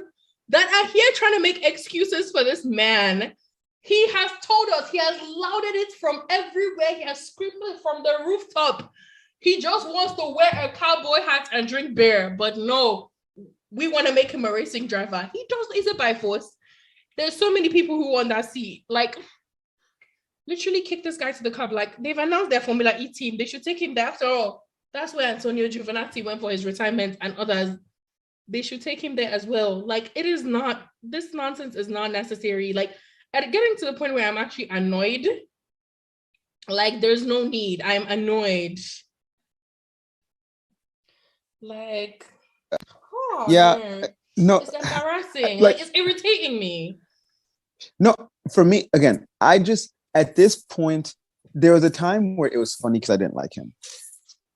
that are here trying to make excuses for this man. He has told us, he has lauded it from everywhere. He has screamed it from the rooftop. He just wants to wear a cowboy hat and drink beer. But no, we want to make him a racing driver. He does it by force. There's so many people who want that seat. Like, literally kick this guy to the curb. Like, they've announced their Formula E team. They should take him there. After all, that's where Antonio Giovinazzi went for his retirement, and others. They should take him there as well. Like, it is not, this nonsense is not necessary. Like, at getting to the point where I'm actually annoyed. Like, there's no need. I'm annoyed. Like, no, it's embarrassing. Like, it's irritating me. No, for me, again, I just, at this point, there was a time where it was funny because I didn't like him.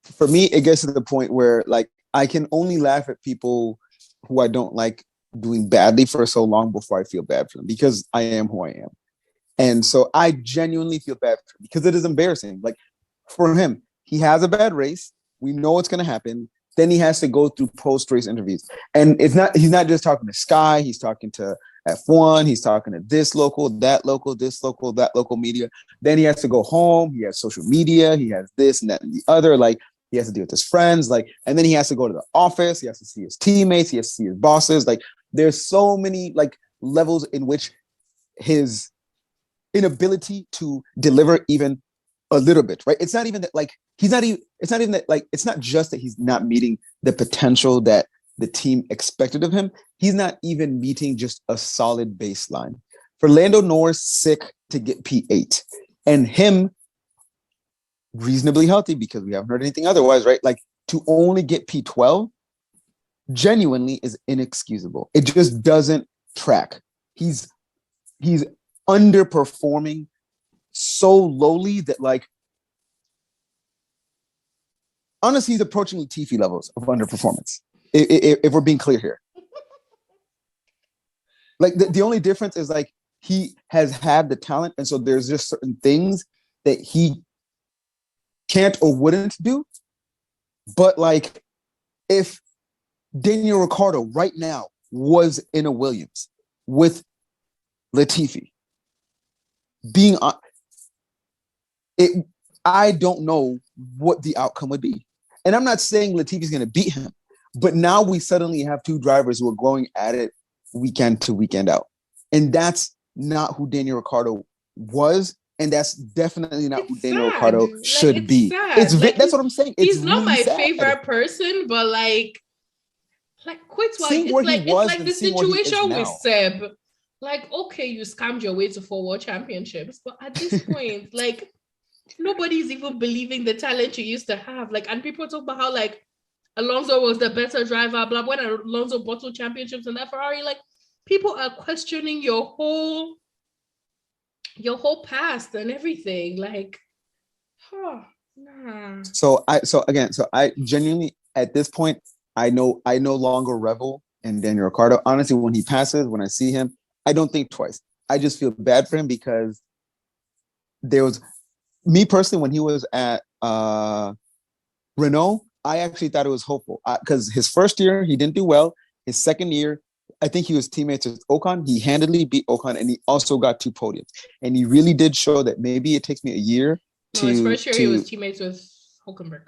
For me, it gets to the point where, like, I can only laugh at people who I don't like doing badly for so long before I feel bad for them, because I am who I am. And so I genuinely feel bad for him because it is embarrassing. Like, for him, he has a bad race. We know what's going to happen. Then he has to go through post-race interviews. And he's not just talking to Sky, he's talking to F1, he's talking to this local, that local, this local, that local media. Then he has to go home, he has social media, he has this and that and the other. Like, he has to deal with his friends, like, and then he has to go to the office, he has to see his teammates, he has to see his bosses. Like, there's so many like levels in which his inability to deliver even a little bit, right? It's not even that like it's not even that like it's not just that he's not meeting the potential that the team expected of him. He's not even meeting just a solid baseline. For Lando Norris sick to get P8 and him reasonably healthy, because we haven't heard anything otherwise, right? Like, to only get P12 genuinely is inexcusable. It just doesn't track. He's underperforming so lowly that, like, honestly, he's approaching Latifi levels of underperformance. If we're being clear here, like the only difference is like he has had the talent, and so there's just certain things that he can't or wouldn't do. But like, if Daniel Ricciardo right now was in a Williams with Latifi being on it, I don't know what the outcome would be. And I'm not saying Latifi's going to beat him, but now we suddenly have two drivers who are going at it weekend to weekend out. And that's not who Daniel Ricciardo was. And that's definitely not who Daniel Ricciardo should be. Sad. That's what I'm saying. He's not my favorite person, but like quit while it's like the situation with Seb. Like, okay, you scammed your way to 4 world championships, but at this point, like, nobody's even believing the talent you used to have. Like, and people talk about how like Alonso was the better driver, blah, when Alonso bottled championships in that Ferrari, like, people are questioning your whole past and everything. Like, nah. So I genuinely, at this point, I no longer revel in Daniel Ricciardo. Honestly, when he passes, when I see him, I don't think twice. I just feel bad for him because there was, me personally, when he was at Renault, I actually thought it was hopeful because his first year, he didn't do well. His second year, I think he was teammates with Ocon. He handily beat Ocon, and he also got 2 podiums. And he really did show that maybe it takes me a year to... his first year, he was teammates with Hülkenberg.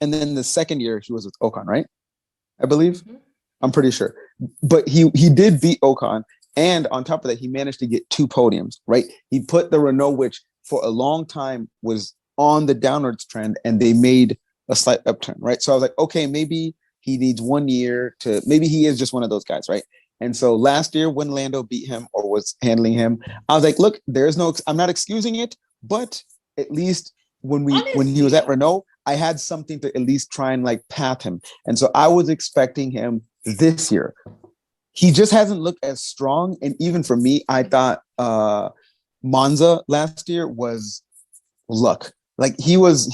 And then the second year, he was with Ocon, right? I believe. Mm-hmm. I'm pretty sure. But he did beat Ocon. And on top of that, he managed to get 2 podiums, right? He put the Renault, which for a long time was on the downwards trend and they made a slight upturn, right? So I was like, okay, maybe he needs 1 year to, maybe he is just one of those guys, right? And so last year when Lando beat him or was handling him, I was like, look, I'm not excusing it, but at least when he was at Renault, I had something to at least try and like path him. And so I was expecting him this year. He just hasn't looked as strong. And even for me, I thought Monza last year was luck. Like he was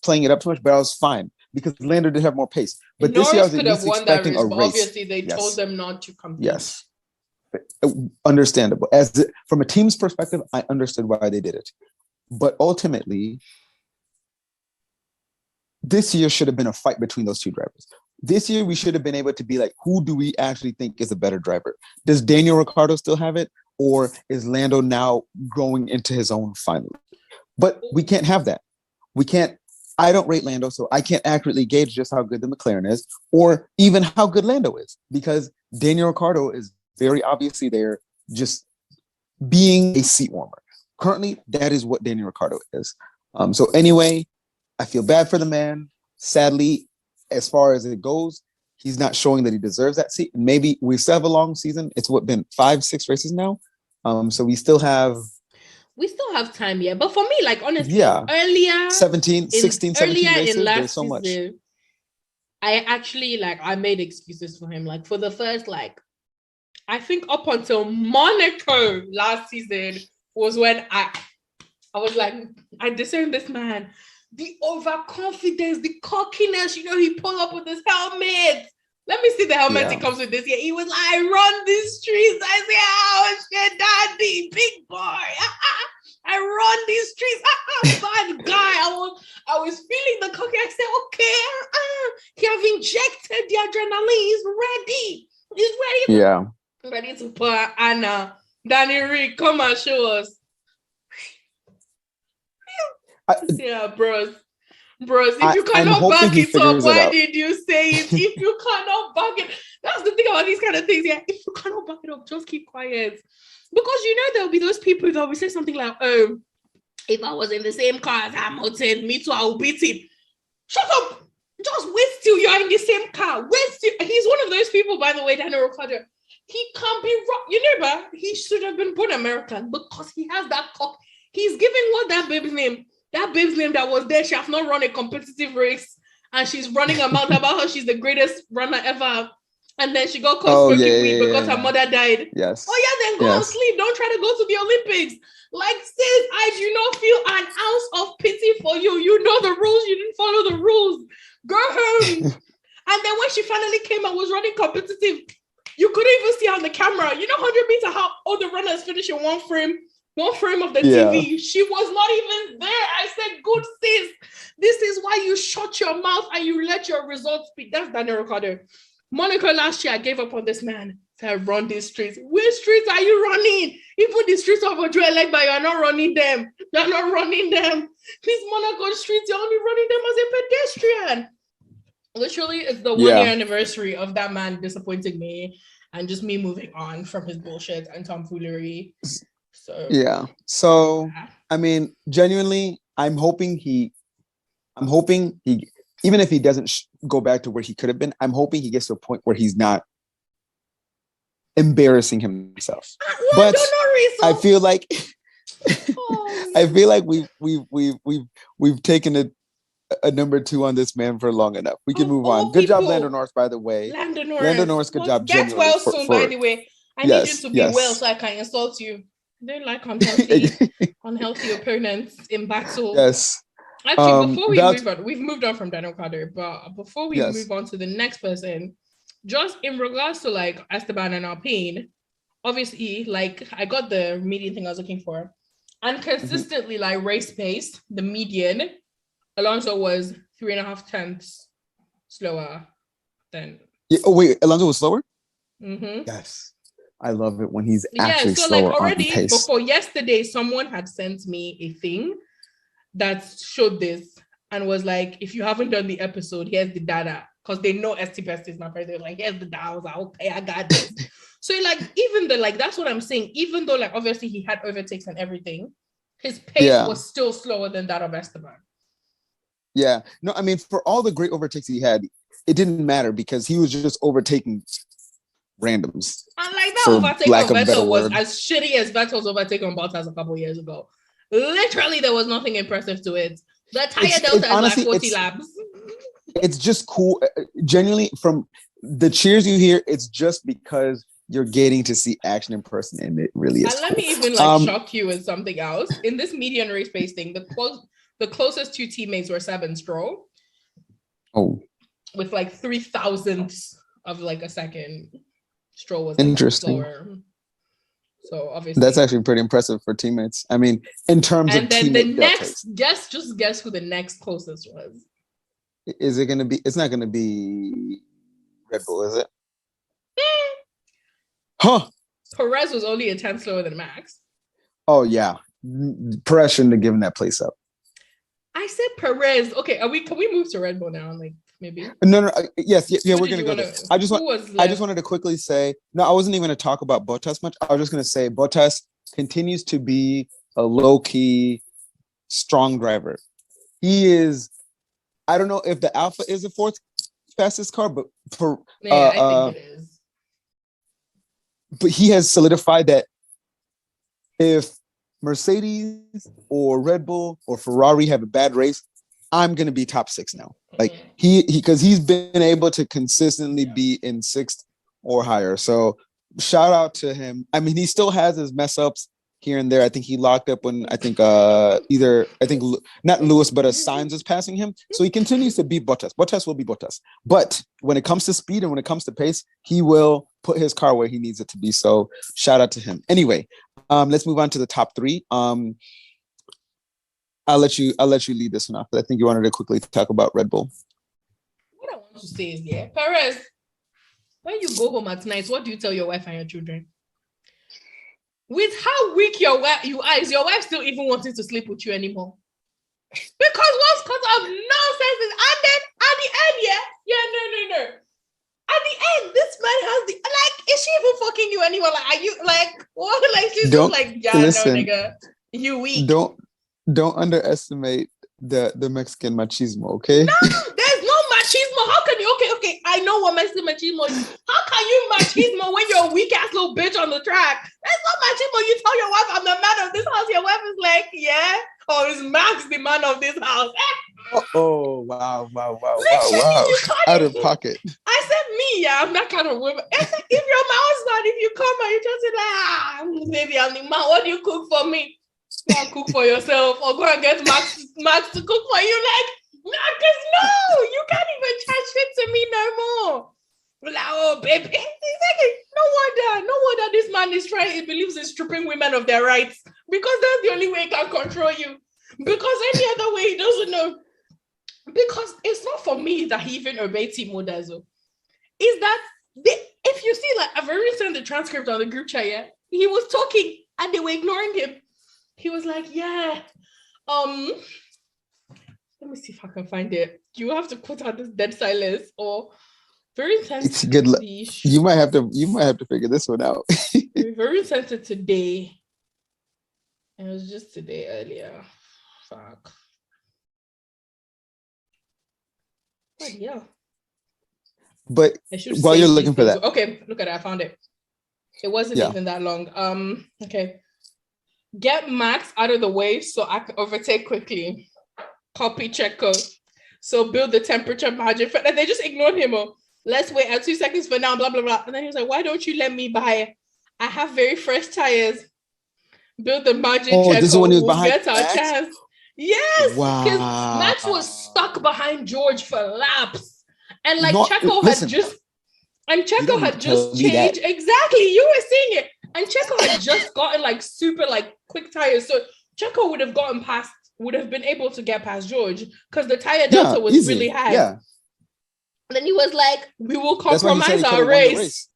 playing it up too much, but I was fine because Lando did have more pace. But Norris this year I was could at have least won that expecting race, a but race. obviously they told them not to compete. Yes. Understandable. From a team's perspective, I understood why they did it. But ultimately, this year should have been a fight between those two drivers. This year, we should have been able to be like, who do we actually think is a better driver? Does Daniel Ricciardo still have it? Or is Lando now growing into his own finally? But we can't have that. I don't rate Lando, so I can't accurately gauge just how good the McLaren is or even how good Lando is because Daniel Ricciardo is very obviously there just being a seat warmer. Currently, that is what Daniel Ricciardo is. So anyway, I feel bad for the man. Sadly, as far as it goes, he's not showing that he deserves that seat. Maybe we still have a long season. It's been 5-6 races now. So we still have time, yeah. But for me, like honestly, earlier 17 races, in last there's so much. season, I actually I made excuses for him. Like for the first I think up until Monaco last season was when I was like, I disowned this man. The overconfidence, the cockiness, he pulled up with his helmet. Let me see the helmet he comes with this year. He was like, I run these streets. I say, oh shit, daddy, big boy. I run these streets. Bad guy. I was feeling the cocky. I said, okay, he have injected the adrenaline. He's ready. He's ready. Yeah. Ready to put Anna. Danny Rick, come and show us. Yeah, bros, if you cannot back it up, why did you say it? If you cannot back it, that's the thing about these kind of things. Yeah, if you cannot back it up, just keep quiet. Because there'll be those people that will say something like, "Oh, if I was in the same car as Hamilton, me too, I will beat him." Shut up! Just wait till you're in the same car. He's one of those people, by the way, Daniel Ricciardo. He can't be wrong. He should have been born American because he has that cock. He's giving what that babe's name. That babe's name that was there, she has not run a competitive race and she's running a mouth about how she's the greatest runner ever. And then she got caught smoking weed because her mother died. Yes. Oh yeah, then go and sleep. Don't try to go to the Olympics. Like, sis, I do not feel an ounce of pity for you. You know the rules. You didn't follow the rules. Go home. And then when she finally came and was running competitive, you couldn't even see her on the camera. 100 meters, how all the runners finish in one frame of the TV. She was not even there. I said, good sis, this is why you shut your mouth and you let your results speak. That's Daniel Ricciardo. Monaco last year, I gave up on this man. So I run these streets. Which streets are you running? Even the streets of Ojo-Elegba, you're not running them. You're not running them. These Monaco streets, you're only running them as a pedestrian. Literally, it's the 1 year anniversary of that man disappointing me and just me moving on from his bullshit and tomfoolery. So I mean, genuinely, I'm hoping he, even if he doesn't go back to where he could have been, I'm hoping he gets to a point where he's not embarrassing himself. But I feel like we've taken a number 2 on this man for long enough. We can move on. Good job, Lando Norris, by the way. Lando Norris, good job. Get well soon, by the way. I need you to be well so I can insult you. I don't like unhealthy opponents in battle. Yes. Actually, before we move on, we've moved on from Daniel Ricciardo, but before we move on to the next person, just in regards to Esteban and Alpine, obviously, I got the median thing I was looking for, and consistently, race pace, the median, Alonso was 3.5 tenths slower than. Yeah, oh wait, Alonso was slower. Mm-hmm. Yes. I love it when he's actually slower already on pace. Before yesterday, someone had sent me a thing that showed this and was like, if you haven't done the episode, here's the data. Because they know Este Bestie is my friend. They're like, here's the data. I was like, okay, I got this. So even though that's what I'm saying, even though obviously he had overtakes and everything, his pace was still slower than that of Esteban. Yeah. No, I mean, for all the great overtakes he had, it didn't matter because he was just overtaking randoms. And like that For overtake lack on of a better Vettel was word. as shitty as Vettel's overtake on Bottas a couple of years ago. Literally, there was nothing impressive to it. The tire delta is like 40 laps. It's just cool. Genuinely, from the cheers you hear, it's just because you're getting to see action in person, and it really is. And let me even shock you with something else. In this median race pace thing, the closest two teammates were Seb and Stroll. Oh, with like 3,000ths of like a second. Stroll was interesting. Slower. So obviously, that's actually pretty impressive for teammates. I mean, in terms of then the next, deltas. guess who the next closest was. Is it going to be? It's not going to be Red Bull, is it? Huh? Perez was only a 10th slower than Max. Oh yeah, Perez shouldn't have given that place up. I said Perez. Okay, can we move to Red Bull now? Like maybe. No. Yes, yeah. We're gonna go there. I just wanted to quickly say no. I wasn't even going to talk about Bottas much. I was just going to say Bottas continues to be a low key, strong driver. He is. I don't know if the Alpha is the fourth fastest car, but I think it is. But he has solidified that if Mercedes or Red Bull or Ferrari have a bad race, I'm going to be top 6 now. Like because he's been able to consistently be in 6th or higher. So shout out to him. I mean, he still has his mess ups here and there. I think he locked up when not Lewis, but Sainz was passing him. So he continues to beat Bottas. Bottas will be Bottas. But when it comes to speed and when it comes to pace, he will put his car where he needs it to be. So shout out to him. Anyway, let's move on to the top 3. I'll let you lead this one off. But I think you wanted to quickly talk about Red Bull. What I want to say is, Perez, when you go home at night, what do you tell your wife and your children? With how weak your wife is your wife still even wanting to sleep with you anymore? Because what's because of nonsense is, and then at the end, no. At the end, this man has is she even fucking you anymore? Like, are you what? Like, she's just like, listen, no, nigga, you weak. Don't underestimate the Mexican machismo, okay? No, there's no machismo. How can you? Okay, I know what Mexican machismo is. How can you machismo when you're a weak ass little bitch on the track? That's not machismo. You tell your wife, I'm the man of this house. Your wife is like, yeah, or is Max the man of this house? Oh, wow. Out of pocket. I said me, I'm that kind of woman. If your mouth's not, if you come and you just say baby, I'm the man. What do you cook for me? Go and cook for yourself, or go and get Max to cook for you. Like, Marcus, no, you can't even chat shit to me no more. Like, oh, baby, exactly. No wonder this man is he believes in stripping women of their rights, because that's the only way he can control you. Because any other way he doesn't know. Because it's not for me that he even obeyed Team Modazo. Is that if you see, I've already sent the transcript on the group chat, he was talking and they were ignoring him. He was like, let me see if I can find it. You have to put out this dead silence or very sensitive. It's good. You might have to figure this one out. Very sensitive today. It was just today earlier. Fuck. But yeah. But while you're looking for that. Okay, look at it. I found it. It wasn't even that long. Okay. Get Max out of the way so I can overtake quickly. Copy Checo. So build the temperature margin. And they just ignored him. Let's wait 2 seconds for now, blah, blah, blah. And then he was like, why don't you let me buy? I have very fresh tires. Build the margin. Checo. This is when he was behind Max? Our chance. Yes. Because Max was stuck behind George for laps. And Checo had just changed. Exactly. You were seeing it. And Checo had just gotten super quick tires. So Checo would have been able to get past George because the tire delta was really high. Yeah. And then he was like, we will compromise our race.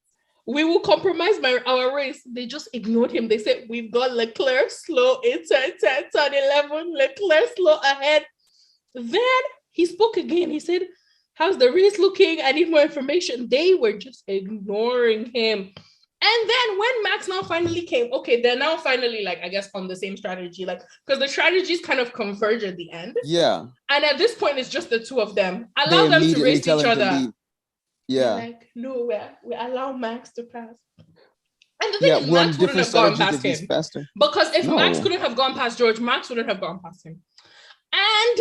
We will compromise our race. They just ignored him. They said, we've got Leclerc slow in turn 11, Leclerc slow ahead. Then he spoke again. He said, how's the race looking? I need more information. They were just ignoring him. And then when Max now finally came, okay, they're now finally like, I guess, on the same strategy, like, because the strategies kind of converge at the end. Yeah. And at this point, it's just the two of them. They Allow them to immediately race tell each him to other. leave. Yeah. They're like, no, we allow Max to pass. And the thing Yeah, is, we're on Max wouldn't different have gone strategy past because he's him. faster. Because if No. Max couldn't have gone past George, Max wouldn't have gone past him. And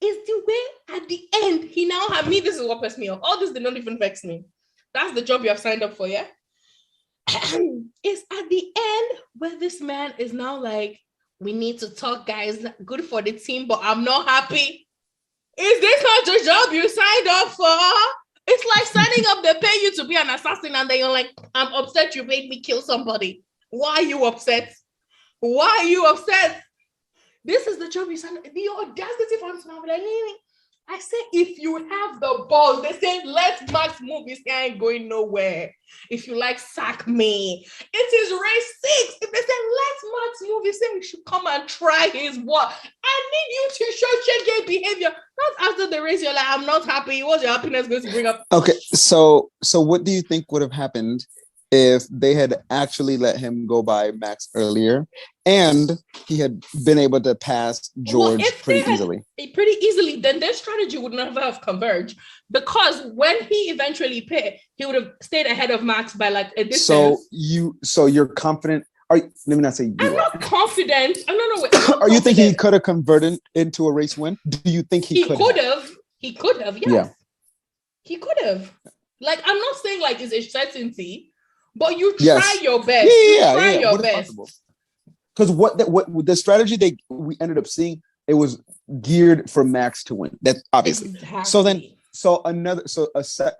it's the way at the end, he now had me. This is what pissed me off. All this did not even vex me. That's the job you have signed up for, yeah? It's at the end where this man is now like, we need to talk, guys. Good for the team, but I'm not happy. Is this not the job you signed up for? It's like signing up, they pay you to be an assassin, and then you're like, I'm upset you made me kill somebody. Why are you upset? Why are you upset? This is the job you signed up. The audacity for him to now be like, I said, if you have the balls, they say, let Max move. This guy ain't going nowhere. If you like, sack me. It is race 6. If they say, let Max move, they say we should come and try his work. I need you to show change behavior. Not after the race, you're like, I'm not happy. What's your happiness going to bring up? Okay, so what do you think would have happened if they had actually let him go by Max earlier and he had been able to pass George pretty easily? Pretty easily, then their strategy would never have converged, because when he eventually pit, he would have stayed ahead of Max by like a distance. So you're confident? Let me not say you. I'm not confident. I'm not. Are you thinking he could have converted into a race win? Do you think he could have? He could have. Yes. Yeah. He could have. Like, I'm not saying like it's a certainty. But you try your best. You try your best. Because what the strategy we ended up seeing, it was geared for Max to win. That's obviously. Exactly.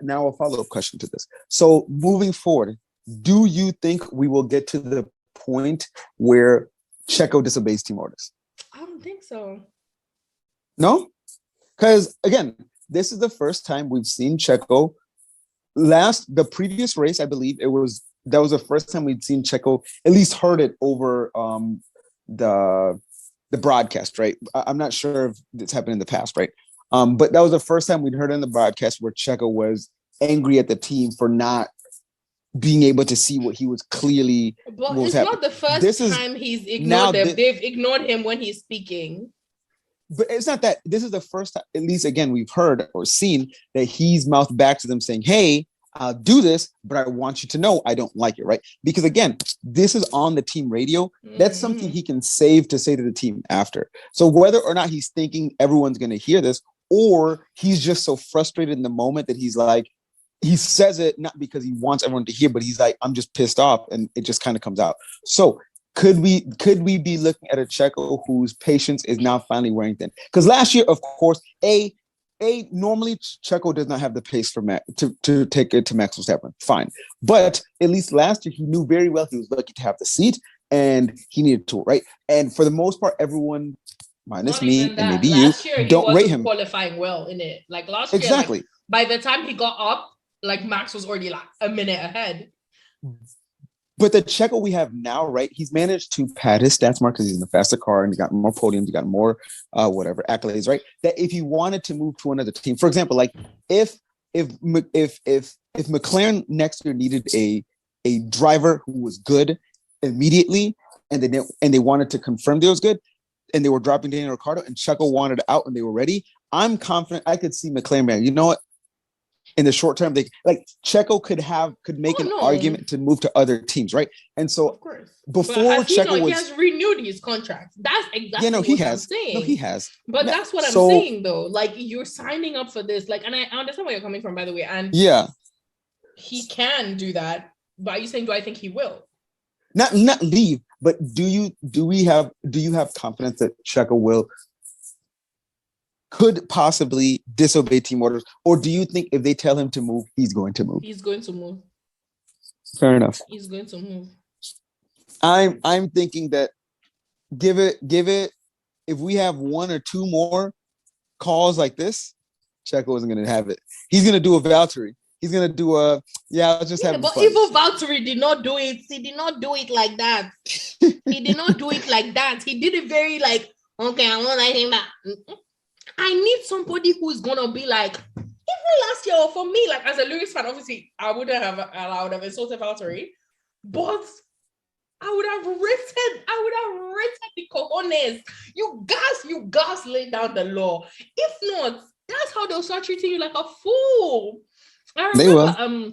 Now a follow-up question to this. So moving forward, do you think we will get to the point where Checo disobeys team orders? I don't think so. No? Because again, this is the first time we've seen Checo. The previous race, I believe that was the first time we'd seen Checo, at least heard it over the broadcast, right? I'm not sure if it's happened in the past, right? But that was the first time we'd heard it in the broadcast where Checo was angry at the team for not being able to see what he was clearly. But it's not the first time he's ignored them. They've ignored him when he's speaking. But it's not that. This is the first time, at least again, we've heard or seen that he's mouthed back to them saying, hey, I'll do this, but I want you to know I don't like it, right? Because again, this is on the team radio. That's something he can save to say to the team after. So whether or not he's thinking everyone's going to hear this, or he's just so frustrated in the moment that he's like, he says it not because he wants everyone to hear, but he's like, I'm just pissed off, and it just kind of comes out. So could we be looking at a Checo whose patience is now finally wearing thin? Because last year, of course, normally Checo does not have the pace for Max to take it to Max Verstappen. Fine, but at least last year he knew very well he was lucky to have the seat, and he needed to, right? And for the most part, everyone, minus me and maybe last you, don't rate him qualifying well in it. Like last year, like, by the time he got up, like Max was already like a minute ahead. But the Checo we have now, right? He's managed to pad his stats more because he's in the faster car and he got more podiums, he got more accolades, right? That if he wanted to move to another team, for example, like if McLaren next year needed a driver who was good immediately, and they wanted to confirm they was good, and they were dropping Daniel Ricciardo, and Checo wanted out and they were ready, I'm confident I could see McLaren man. You know what? In the short term, they like Checo could make an argument to move to other teams, right? And so before Checo he has renewed his contract. That's exactly what I'm saying. No, he has. But that's what I'm saying, though. Like, you're signing up for this. Like, and I understand where you're coming from, by the way. And he can do that. But are you saying, do I think he will? Not leave, but do you have confidence that Checo could possibly disobey team orders, or do you think if they tell him to move, he's going to move? He's going to move. Fair enough. He's going to move. I'm thinking that give it. If we have one or two more calls like this, Checo isn't going to have it. He's going to do a Valtteri. He's going to do a I'll just have. But even Valtteri did not do it. He did not do it like that. He did not do it like that. He did it very like, okay, I won't let him back. I need somebody who's gonna be like, even last year, or for me, like as a Lewis fan, obviously I would have insulted Valtteri, but I would have written the cojones. You guys lay down the law. If not, that's how they'll start treating you like a fool. I remember, They will.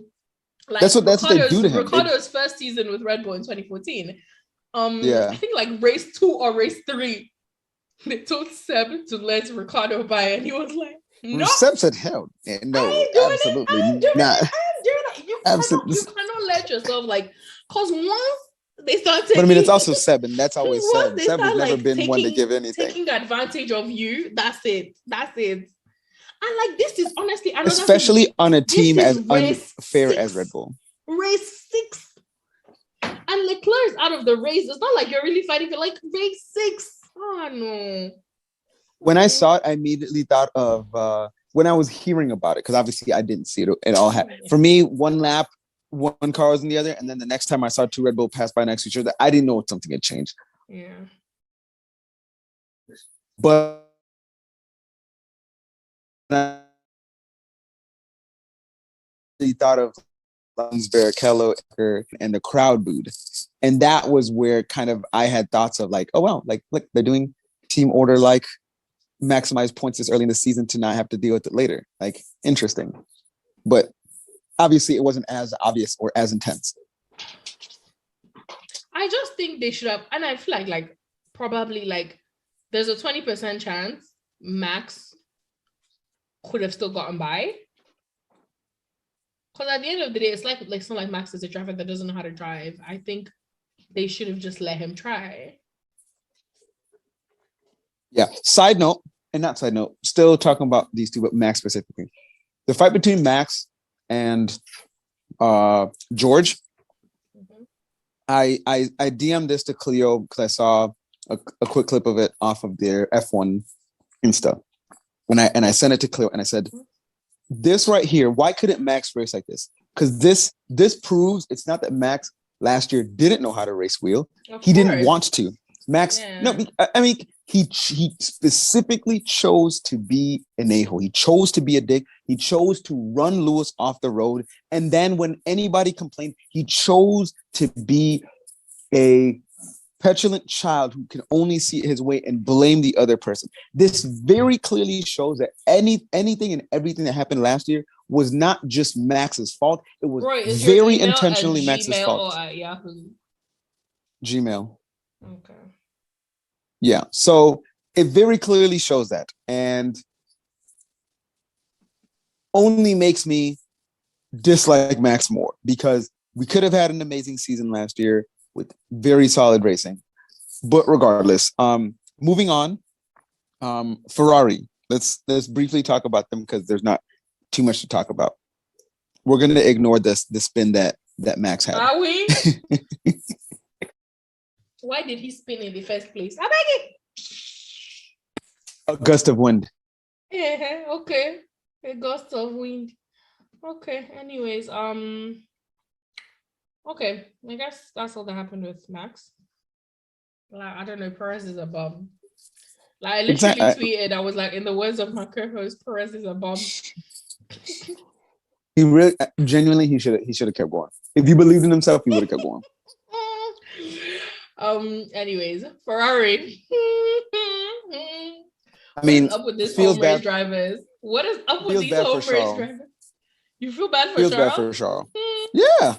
like That's what they do to him. Ricardo's first season with Red Bull in 2014. Yeah. I think like race 2 or race 3, they told Seb to let Ricardo by, and he was like, "No, Seb said, "Hell, no, absolutely not." You cannot let yourself like, cause once they start taking. But I mean, it's also Seb, and that's always Seb. Seb has never like, been one to give anything. Taking advantage of you. That's it. And like, this is honestly another especially thing. On a team as unfair as Red Bull. Race 6. And Leclerc is out of the race. It's not like you're really fighting for like race 6. Oh no. When I saw it, I immediately thought of when I was hearing about it, because obviously I didn't see it. It all happened. For me, one lap, one car was in the other, and then the next time I saw 2 Red Bull pass by next to each other, I didn't know something had changed. Yeah. But I thought of Barrichello and the crowd booed. And that was where kind of I had thoughts of like, oh, wow, like, look, they're doing team order, like maximize points this early in the season to not have to deal with it later. Like, interesting. But obviously it wasn't as obvious or as intense. I just think they should have, and I feel like probably like there's a 20% chance Max could have still gotten by. Because at the end of the day, it's like it's not like Max is a driver that doesn't know how to drive. I think they should have just let him try. Yeah. Side note, still talking about these two, but Max specifically. The fight between Max and George. Mm-hmm. I DM'd this to Cleo because I saw a quick clip of it off of their F1 Insta. And I sent it to Cleo and I said, this right here, why couldn't Max race like this? Because this proves it's not that Max last year didn't know how to race wheel. He didn't want to. Max, no, I mean, he specifically chose to be an a-hole. He chose to be a dick. He chose to run Lewis off the road. And then when anybody complained, he chose to be a petulant child who can only see his way and blame the other person. This very clearly shows that anything and everything that happened last year was not just Max's fault. It was very intentionally Max's fault. Or at Yahoo? Gmail. Okay. Yeah. So it very clearly shows that, and only makes me dislike Max more, because we could have had an amazing season last year with very solid racing. But regardless, moving on, Ferrari. Let's briefly talk about them because there's not too much to talk about. We're gonna ignore the spin that Max had. Are we? Why did he spin in the first place? I beg it. A gust of wind. Yeah, okay. A gust of wind. Okay. Anyways, okay. I guess that's all that happened with Max. Like, I don't know, Perez is a bum. Like, I literally tweeted, I was like, in the words of my co-host, Perez is a bum. He really, genuinely, he should have kept going. If he believed in himself, he would have kept going. Anyways, Ferrari. I mean, what's up with this home race drivers? What is up with these home race drivers? You feel bad for Charles? Feels bad for Charles. Yeah,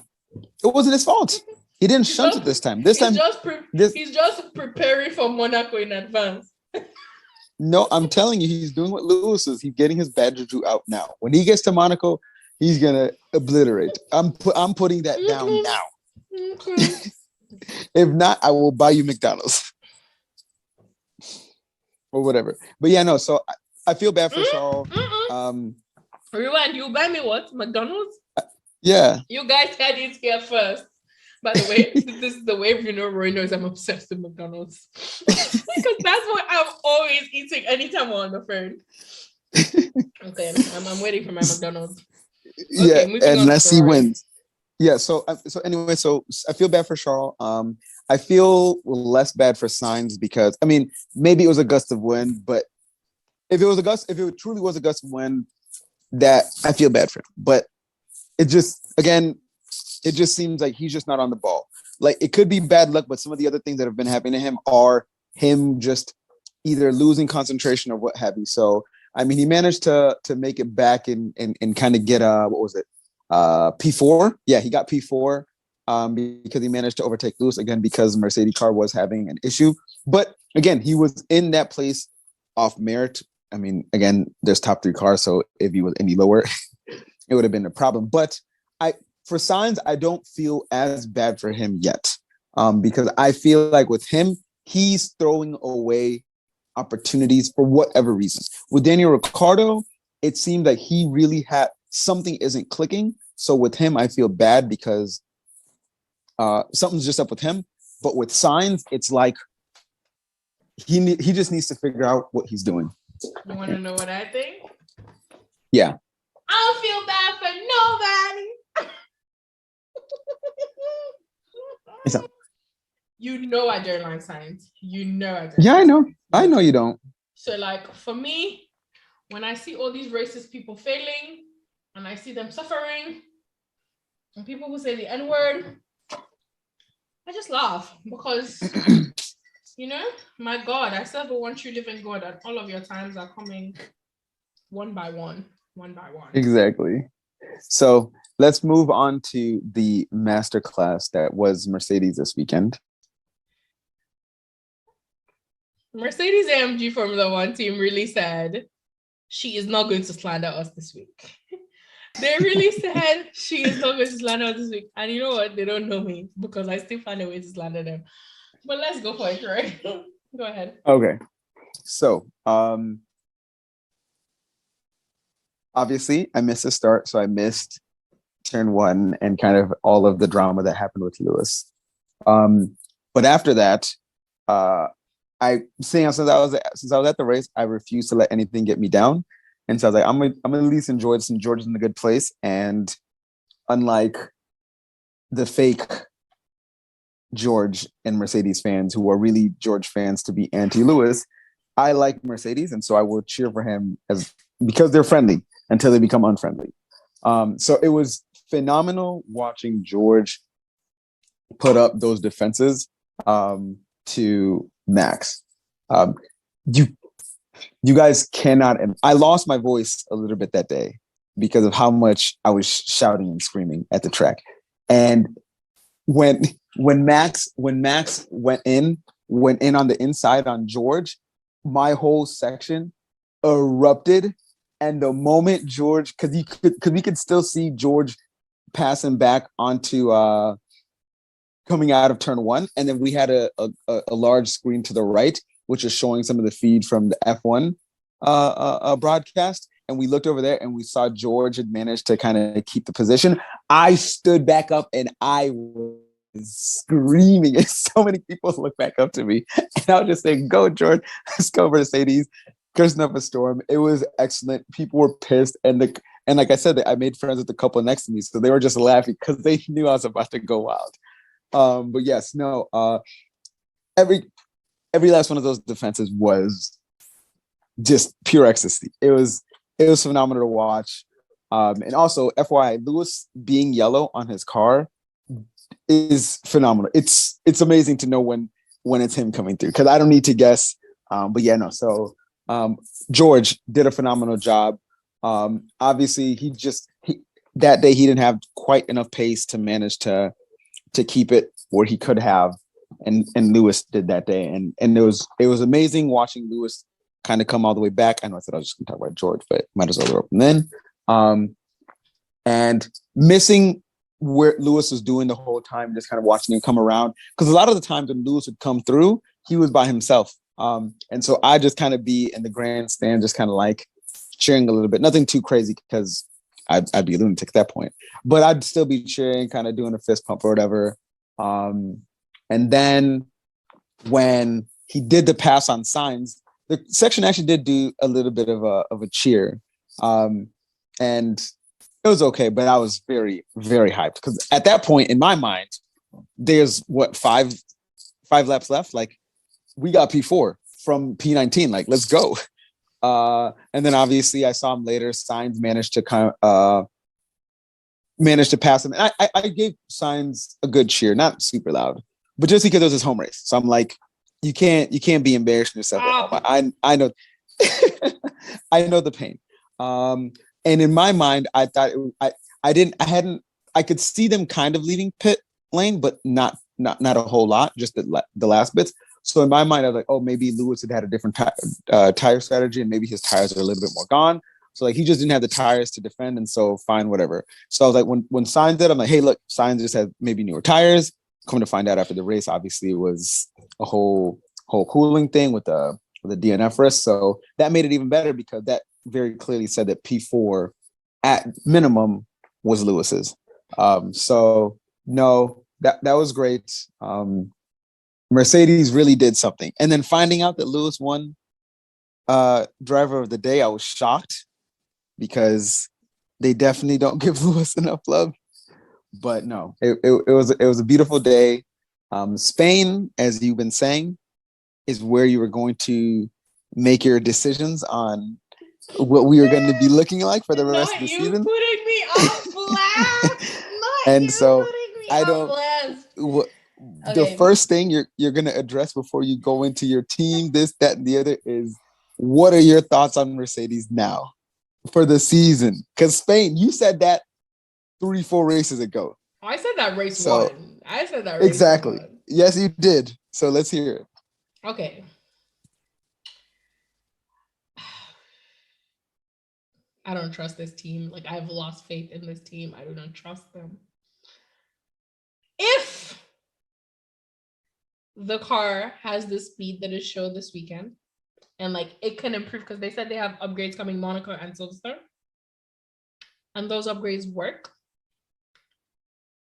it wasn't his fault. He didn't shunt it this time. He's just preparing for Monaco in advance. No, I'm telling you, he's doing what Lewis is. He's getting his badger out now. When he gets to Monaco, he's gonna obliterate. I'm putting that down now. Okay. If not, I will buy you McDonald's or whatever. But yeah, no. So I feel bad for Charles. Rewind. You buy me what? McDonald's? Yeah. You guys had it here first. By the way, this is the way Roy knows I'm obsessed with McDonald's. Because that's what I'm always eating anytime we're on the phone. Okay, I'm waiting for my McDonald's. Okay, yeah, unless he wins. Yeah, so anyway, so I feel bad for Charles. I feel less bad for Sainz because, I mean, maybe it was a gust of wind, but if it truly was a gust of wind, that I feel bad for him. But it just, again, it just seems like he's just not on the ball. Like, it could be bad luck, but some of the other things that have been happening to him are him just either losing concentration or what have you. So, I mean, he managed to make it back and kind of get what was it? P4. Yeah, he got P4 because he managed to overtake Lewis again because Mercedes car was having an issue. But again, he was in that place off merit. I mean, again, there's top 3 cars, so if he was any lower, it would have been a problem. But for Sainz, I don't feel as bad for him yet because I feel like with him, he's throwing away opportunities for whatever reason. With Daniel Ricciardo, it seemed like he really had something isn't clicking. So with him, I feel bad because something's just up with him. But with Sainz, it's like he just needs to figure out what he's doing. You want to know what I think? Yeah. I don't feel bad for nobody. You know I don't like Sainz. You know I don't. Yeah, I know. I know you don't. So, like, for me, when I see all these racist people failing and I see them suffering and people who say the N-word, I just laugh because, you know, my God, I serve a one true living God and all of your times are coming one by one. Exactly. So let's move on to the masterclass that was Mercedes this weekend. Mercedes AMG Formula One team really said she is not going to slander us this week. They really said she is not going to slander us this week. And you know what? They don't know me because I still find a way to slander them. But let's go for it, right? Go ahead. Okay. So, obviously, I missed the start. So I missed turn 1 and kind of all of the drama that happened with Lewis. But after that, since I was at the race, I refused to let anything get me down. And so I was like, I'm gonna at least enjoy this, and George is in a good place. And unlike the fake George and Mercedes fans who are really George fans to be anti-Lewis, I like Mercedes, and so I will cheer for him because they're friendly until they become unfriendly. So it was phenomenal watching George put up those defenses to Max. You guys cannot, and I lost my voice a little bit that day because of how much I was shouting and screaming at the track. And when Max went in on the inside on George, my whole section erupted. And the moment George, because we could still see George passing back onto coming out of turn 1, and then we had a large screen to the right, which is showing some of the feed from the F1 broadcast. And we looked over there and we saw George had managed to kind of keep the position. I stood back up and I was screaming, and so many people looked back up to me. And I was just saying, go, George, let's go, Mercedes. Cursing up a storm. It was excellent. People were pissed. And like I said, I made friends with the couple next to me. So they were just laughing because they knew I was about to go wild. But yes, no, every last one of those defenses was just pure ecstasy. It was phenomenal to watch. And also, FYI, Lewis being yellow on his car is phenomenal. It's amazing to know when it's him coming through, because I don't need to guess. But yeah, no. So George did a phenomenal job. Obviously, that day he didn't have quite enough pace to manage to keep it where he could have, and Lewis did that day, and it was amazing watching Lewis kind of come all the way back. I know I said I was just gonna talk about George, but might as well open then. And missing where Lewis was doing the whole time, just kind of watching him come around, because a lot of the times when Lewis would come through, he was by himself. And so I just kind of be in the grandstand, just kind of like cheering a little bit, nothing too crazy because I'd be a lunatic at that point, but I'd still be cheering, kind of doing a fist pump or whatever. And then when he did the pass on Sainz, the section actually did do a little bit of a cheer. And it was okay, but I was very, very hyped because at that point in my mind, there's five laps left. Like, we got P4 from P19. Like, let's go. And then obviously I saw him later. Sainz managed to kind of managed to pass him. And I gave Sainz a good cheer, not super loud, but just because it was his home race. So I'm like, you can't be embarrassing yourself at home. I know, I know the pain. And in my mind, I thought I could see them kind of leaving pit lane, but not a whole lot, just the last bits. So in my mind, I was like, oh, maybe Lewis had a different tire strategy, and maybe his tires are a little bit more gone. So like he just didn't have the tires to defend, and so fine, whatever. So I was like, when Sainz did, I'm like, hey, look, Sainz just had maybe newer tires. Come to find out after the race, obviously it was a whole cooling thing with the DNF risk. So that made it even better because that very clearly said that P4 at minimum was Lewis's. So no, that was great. Mercedes really did something. And then finding out that Lewis won driver of the day, I was shocked because they definitely don't give Lewis enough love. But no, it was a beautiful day. Spain, as you've been saying, is where you were going to make your decisions on what we are going to be looking like for the rest of the season. Not you putting me on blast. And so I don't. The first thing you're going to address before you go into your team, this, that, and the other is, what are your thoughts on Mercedes now for the season? Because Spain, you said that 3-4 races ago. I said that race one. I said that race exactly. One. Yes, you did. So let's hear it. Okay. I don't trust this team. Like, I've lost faith in this team. I do not trust them. If the car has the speed that it showed this weekend, and like it can improve, because they said they have upgrades coming Monaco and Silverstone, and those upgrades work,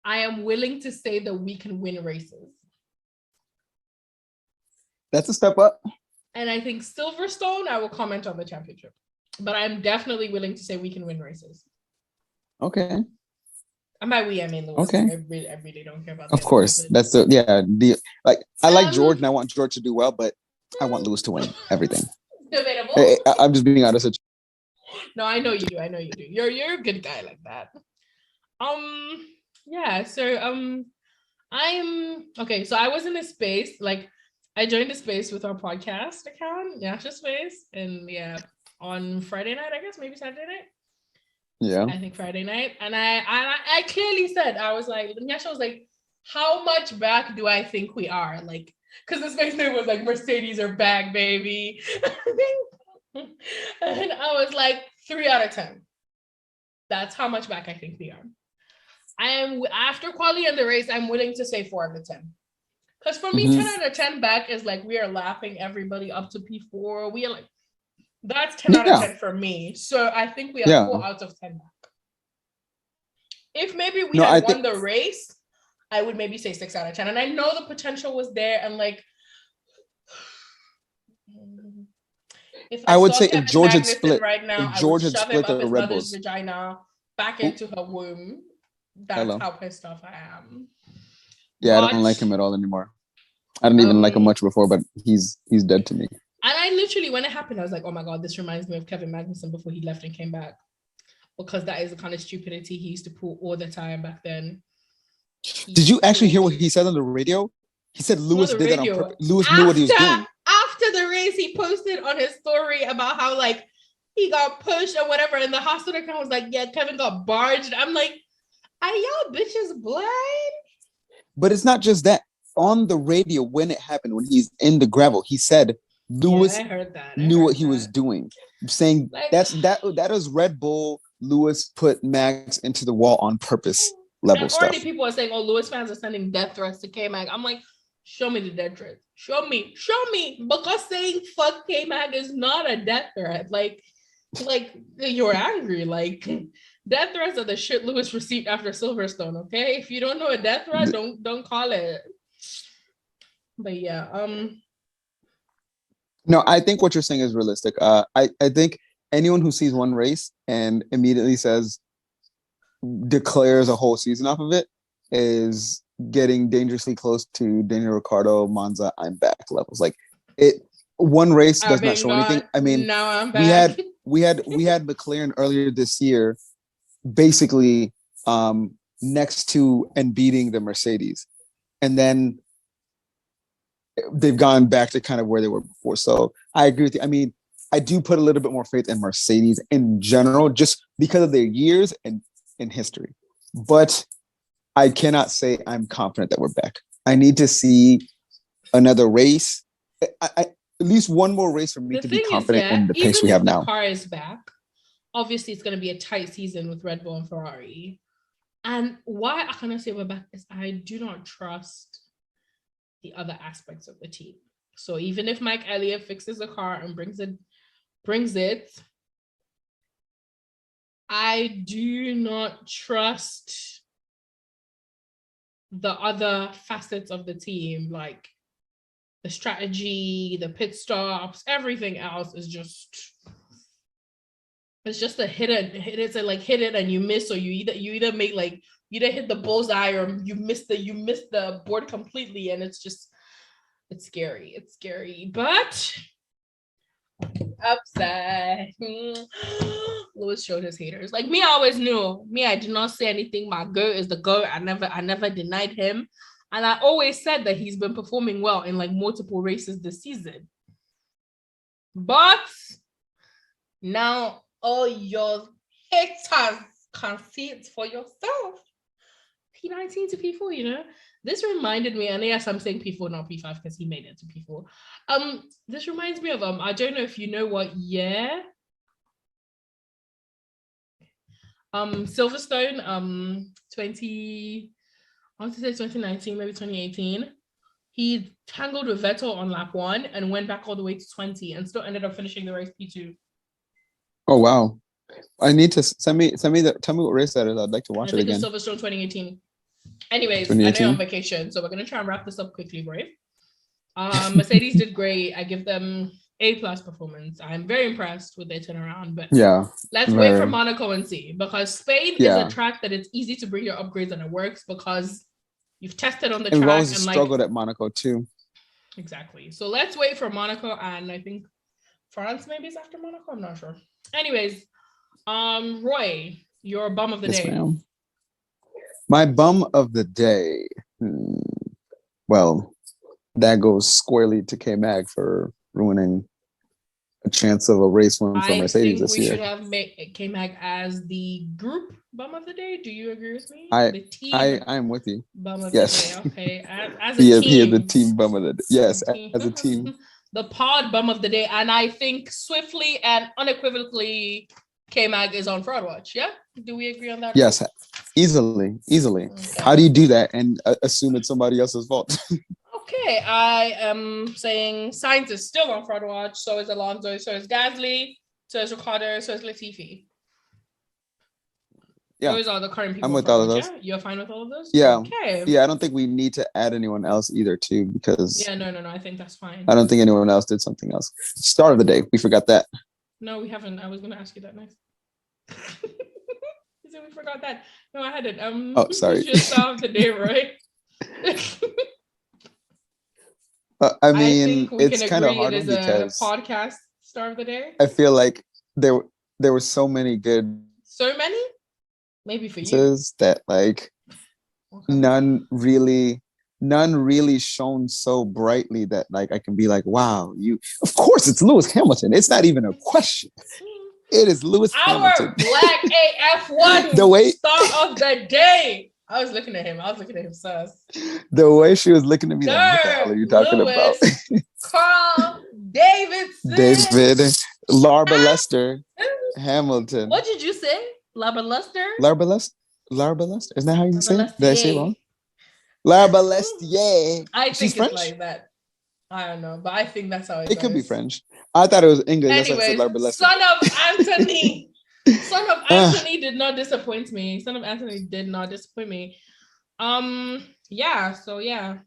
I am willing to say that we can win races. That's a step up. And I think Silverstone, I will comment on the championship. But I'm definitely willing to say we can win races. Okay. And by we, I mean Lewis. Okay. I really don't care about that. Of course. That's I like George and I want George to do well, but I want Lewis to win everything. Debatable. I'm just being honest with you. No, I know you do. You're a good guy like that. Yeah, so I'm okay. So I was in a space, like I joined a space with our podcast account, Yasha Space, and yeah, on Friday night, I guess, maybe Saturday night. Yeah, I think Friday night, and I clearly said, I was like, Yasha was like, how much back do I think we are? Like, because the space name was like, Mercedes are back, baby. And I was like, 3 out of 10. That's how much back I think we are. I am, after quality and the race, I'm willing to say 4 out of 10. Because for me, 10 out of 10 back is like, we are laughing everybody up to P4. We are like, that's 10 out of 10 for me. So I think we are 4 out of 10 back. If maybe we had won the race, I would maybe say 6 out of 10. And I know the potential was there. And like, if I would say if George had split right now, if George had split the Red Bulls vagina back into her womb, that's how pissed off I am. Yeah, but I don't like him at all anymore. I didn't even like him much before, but he's dead to me. And I literally, when it happened, I was like, oh my God, this reminds me of Kevin Magnussen before he left and came back. Because that is the kind of stupidity he used to pull all the time back then. Did you actually hear what he said on the radio? He said Lewis did that on purpose. Lewis knew what he was doing. After the race, he posted on his story about how like he got pushed or whatever, and the hospital account was like, yeah, Kevin got barged. I'm like, are y'all bitches blind? But it's not just that. On the radio, when it happened, when he's in the gravel, he said Lewis knew what he was doing. I'm saying like, that is Red Bull. Lewis put Max into the wall on purpose level stuff. Already people are saying, oh, Lewis fans are sending death threats to K-Mag. I'm like, show me the death threat. Show me. Because saying fuck K-Mag is not a death threat. Like you're angry. Like death threats are the shit Lewis received after Silverstone. Okay, if you don't know a death threat, don't call it. But yeah, no, I think what you're saying is realistic. I think anyone who sees one race and immediately declares a whole season off of it is getting dangerously close to Daniel Ricciardo, Monza, I'm back levels. Like one race does not show anything. I mean, now I'm back. we had McLaren earlier this year, basically next to and beating the Mercedes. And then they've gone back to kind of where they were before. So I agree with you. I mean, I do put a little bit more faith in Mercedes in general, just because of their years and in history. But I cannot say I'm confident that we're back. I need to see another race. At least one more race for me to be confident in the pace we have now. Even if the car is back, obviously it's going to be a tight season with Red Bull and Ferrari. And why I cannot say we're back is I do not trust the other aspects of the team. So even if Mike Elliott fixes the car and brings it, I do not trust the other facets of the team, like the strategy, the pit stops, everything else is just, it's just a hit it. It's a like hit it and you miss, or you either make like you either hit the bullseye or you miss the board completely, and it's scary. It's scary, but upside. Lewis showed his haters. Like me, I always knew. Me, I did not say anything. My goat is the goat. I never denied him. And I always said that he's been performing well in like multiple races this season. But now all your haters can see it for yourself. P19 to P4, you know? This reminded me, and yes, I'm saying P4, not P5, because he made it to P4. This reminds me of I don't know if you know what year. Silverstone, I want to say 2019, maybe 2018. He tangled with Vettel on lap 1 and went back all the way to 20 and still ended up finishing the race P2. Oh wow! I need to tell me that. Tell me what race that is. I'd like to watch it again. I think it's Silverstone 2018. Anyways, 2018? I know you're on vacation, so we're gonna try and wrap this up quickly, right? Mercedes did great. I give them A+ performance. I'm very impressed with their turnaround, but yeah, let's wait for Monaco and see, because Spain is a track that it's easy to bring your upgrades and it works because you've tested on the track. We've always struggled at Monaco too. Exactly. So let's wait for Monaco, and I think France maybe is after Monaco. I'm not sure. Anyways, Roy, your bum of the day. Ma'am. My bum of the day. Well, that goes squarely to K-Mag for ruining a chance of a race win for Mercedes this year. I think we should have made K-Mag as the group bum of the day. Do you agree with me? I'm with you. Bum of the day. Okay. As a team. He is the team bum of the day. Yes, as a team. The pod bum of the day. And I think swiftly and unequivocally, K-Mag is on fraud watch. Yeah? Do we agree on that? Yes, easily. Okay. How do you do that and assume it's somebody else's fault? Okay, I am saying Sainz is still on fraud watch. So is Alonso. So is Gasly. So is Ricciardo. So is Latifi. Yeah, those are the current people. I'm with all of those. Yeah? You're fine with all of those? Yeah. Okay. Yeah, I don't think we need to add anyone else either, too, because... Yeah, no. I think that's fine. I don't think anyone else did something else. Start of the day. We forgot that. No, we haven't. I was going to ask you that next. You said we forgot that. No, I hadn't. Oh, sorry. Just start of the day, right? I mean, it's kind of hard because... a podcast star of the day? I feel like there were so many good... So many? Maybe for you. That like none really shone so brightly that like I can be like, wow, of course it's Lewis Hamilton. It's not even a question. It is Lewis Hamilton. Our Black AF1 the way star of the day. I was looking at him sus. The way she was looking at me like, what the hell are you talking about? Carl Davidson. David Larba Lester Hamilton. What did you say? Larba Lester? Larba Lester? Isn't that how you say it? Did I say it wrong? Larba Lester. I think it's like that. I don't know, but I think that's how it could be French. I thought it was English. Anyways, son of Anthony. Son of Anthony did not disappoint me. Yeah, so yeah.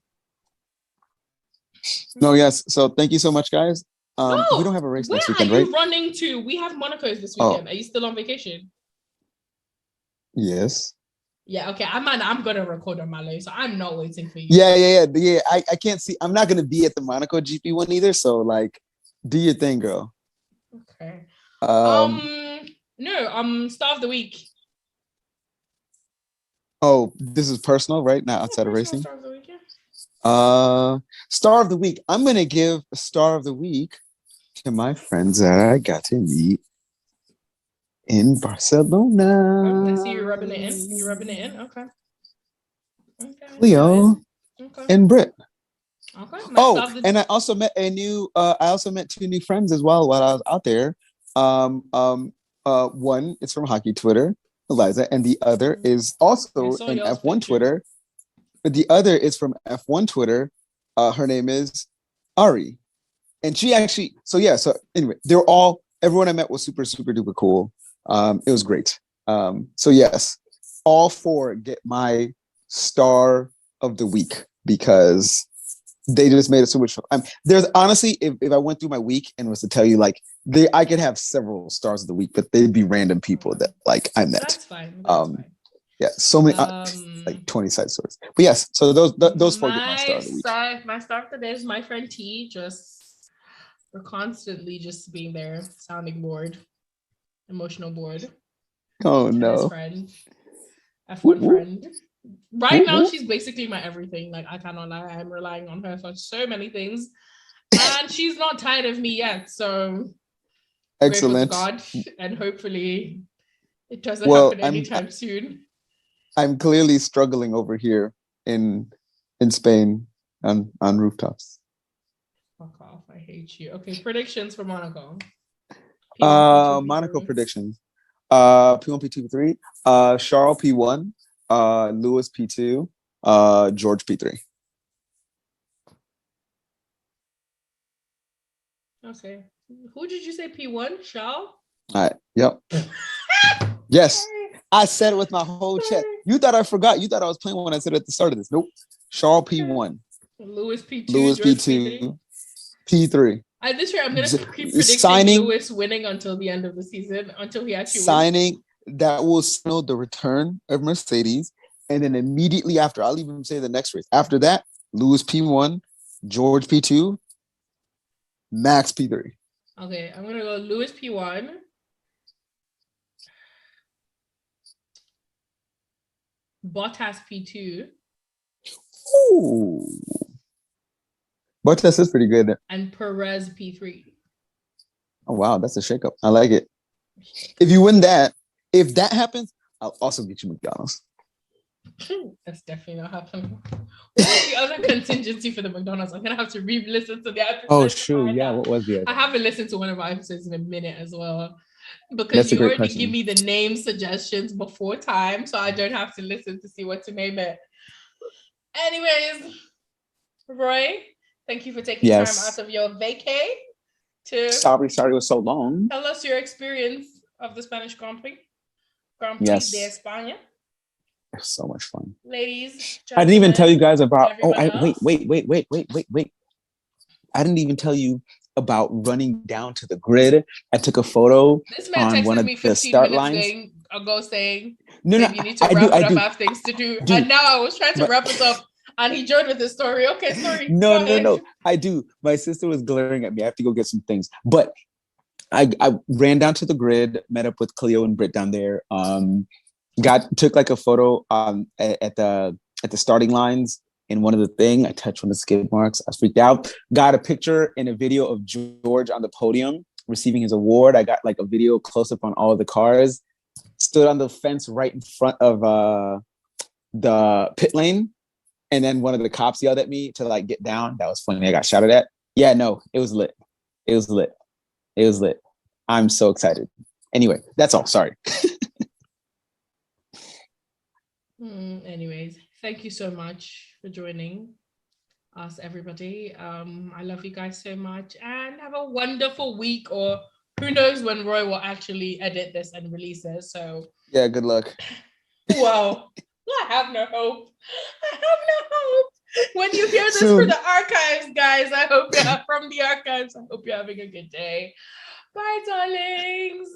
No, yes. So thank you so much, guys. We don't have a race next weekend, right? Where are you running to? We have Monaco's this weekend. Are you still on vacation? Yes. Yeah, okay. I'm gonna record on my life, so I'm not waiting for you. Yeah. I can't see. I'm not gonna be at the Monaco GP one either. So like, do your thing, girl. Okay. No. Star of the week. Oh, this is personal, right? Not Yeah, outside of personal racing. star of the week. Yeah. Star of the week. I'm gonna give a star of the week to my friends that I got to meet in Okay, I Barcelona. see you rubbing it in. You rubbing it in. Okay. Okay. Nice. Cleo Okay. and Britt. Okay. My Oh, star of the. and I also met two new friends as well while I was out there. Um, um, one is from hockey Twitter, Eliza, and the other is I also saw in y'all's F1 picture. Twitter. But the other is from F1 Twitter. Her name is Ari. And she actually, so yeah, so anyway, everyone I met was super, super duper cool. It was great. So yes, all four get my star of the week because they just made it so much fun. There's honestly, if I went through my week and was to tell you like I could have several stars of the week, but they'd be random people that like I met. That's fine. That's fine. Yeah, so many like 20 side stories. But yes, so those four get my star of the week. My star of the day is my friend T. Just we're constantly just being there, sounding bored, emotional bored. Oh Tennis no. friend, F1 friend. Right now, she's basically my everything. Like I cannot lie, I'm relying on her for so many things, and she's not tired of me yet. So grateful to Excellent. God, and hopefully it doesn't Well, happen anytime soon. I'm clearly struggling over here in Spain on rooftops. Fuck off! I hate you. Okay, predictions for Monaco. P1, P2, Monaco P3. predictions. P1, P2, P3. Charles P1. Lewis P2. George P3. Okay. Who did you say P1? Charles? All right. Yep. Yes. I said it with my whole chest. You thought I forgot. You thought I was playing when I said it at the start of this. Nope. Charles P1. Lewis P2. Lewis George P2. P3. This year, I'm going to keep predicting Lewis winning until the end of the season, until he actually wins. That will signal the return of Mercedes. And then immediately after, I'll even say the next race. After that, Lewis P1, George P2, Max P3. Okay, I'm going to go Lewis P1. Bottas P2. Ooh. Bottas is pretty good. And Perez P3. Oh, wow. That's a shakeup. I like it. If you win that, if that happens, I'll also get you McDonald's. That's definitely not happening. What was the other contingency for the McDonald's? I'm going to have to re-listen to the episode. Oh, sure. Yeah. What was the other? I haven't listened to one of our episodes in a minute as well. Because you already give me the name suggestions before time, so I don't have to listen to see what to name it. Anyways, Roy, thank you for taking time out of your vacay to sorry it was so long. Tell us your experience of the Spanish Grand Prix de España. It's so much fun. Ladies, I didn't even tell you guys about wait. I didn't even tell you about running down to the grid. I took a photo. This man texted me 15 minutes ago saying, no, you need to wrap it up. I have things to do. And now I was trying to wrap it up and he joined with his story. Okay, sorry. No. I do. My sister was glaring at me. I have to go get some things. But I ran down to the grid, met up with Cleo and Britt down there. Took like a photo at the starting lines. In one of the thing, I touched one of the skid marks. I was freaked out. Got a picture and a video of George on the podium receiving his award. I got like a video close up on all of the cars. Stood on the fence right in front of the pit lane. And then one of the cops yelled at me to like get down. That was funny. I got shouted at. Yeah, no, it was lit. It was lit. I'm so excited. Anyway, that's all. Sorry. Anyways, thank you so much for joining us, everybody. I love you guys so much and have a wonderful week, or who knows when Roy will actually edit this and release it. So yeah, good luck. Well, I have no hope. When you hear this for the archives, guys, I hope you're from the archives. I hope you're having a good day. Bye, darlings.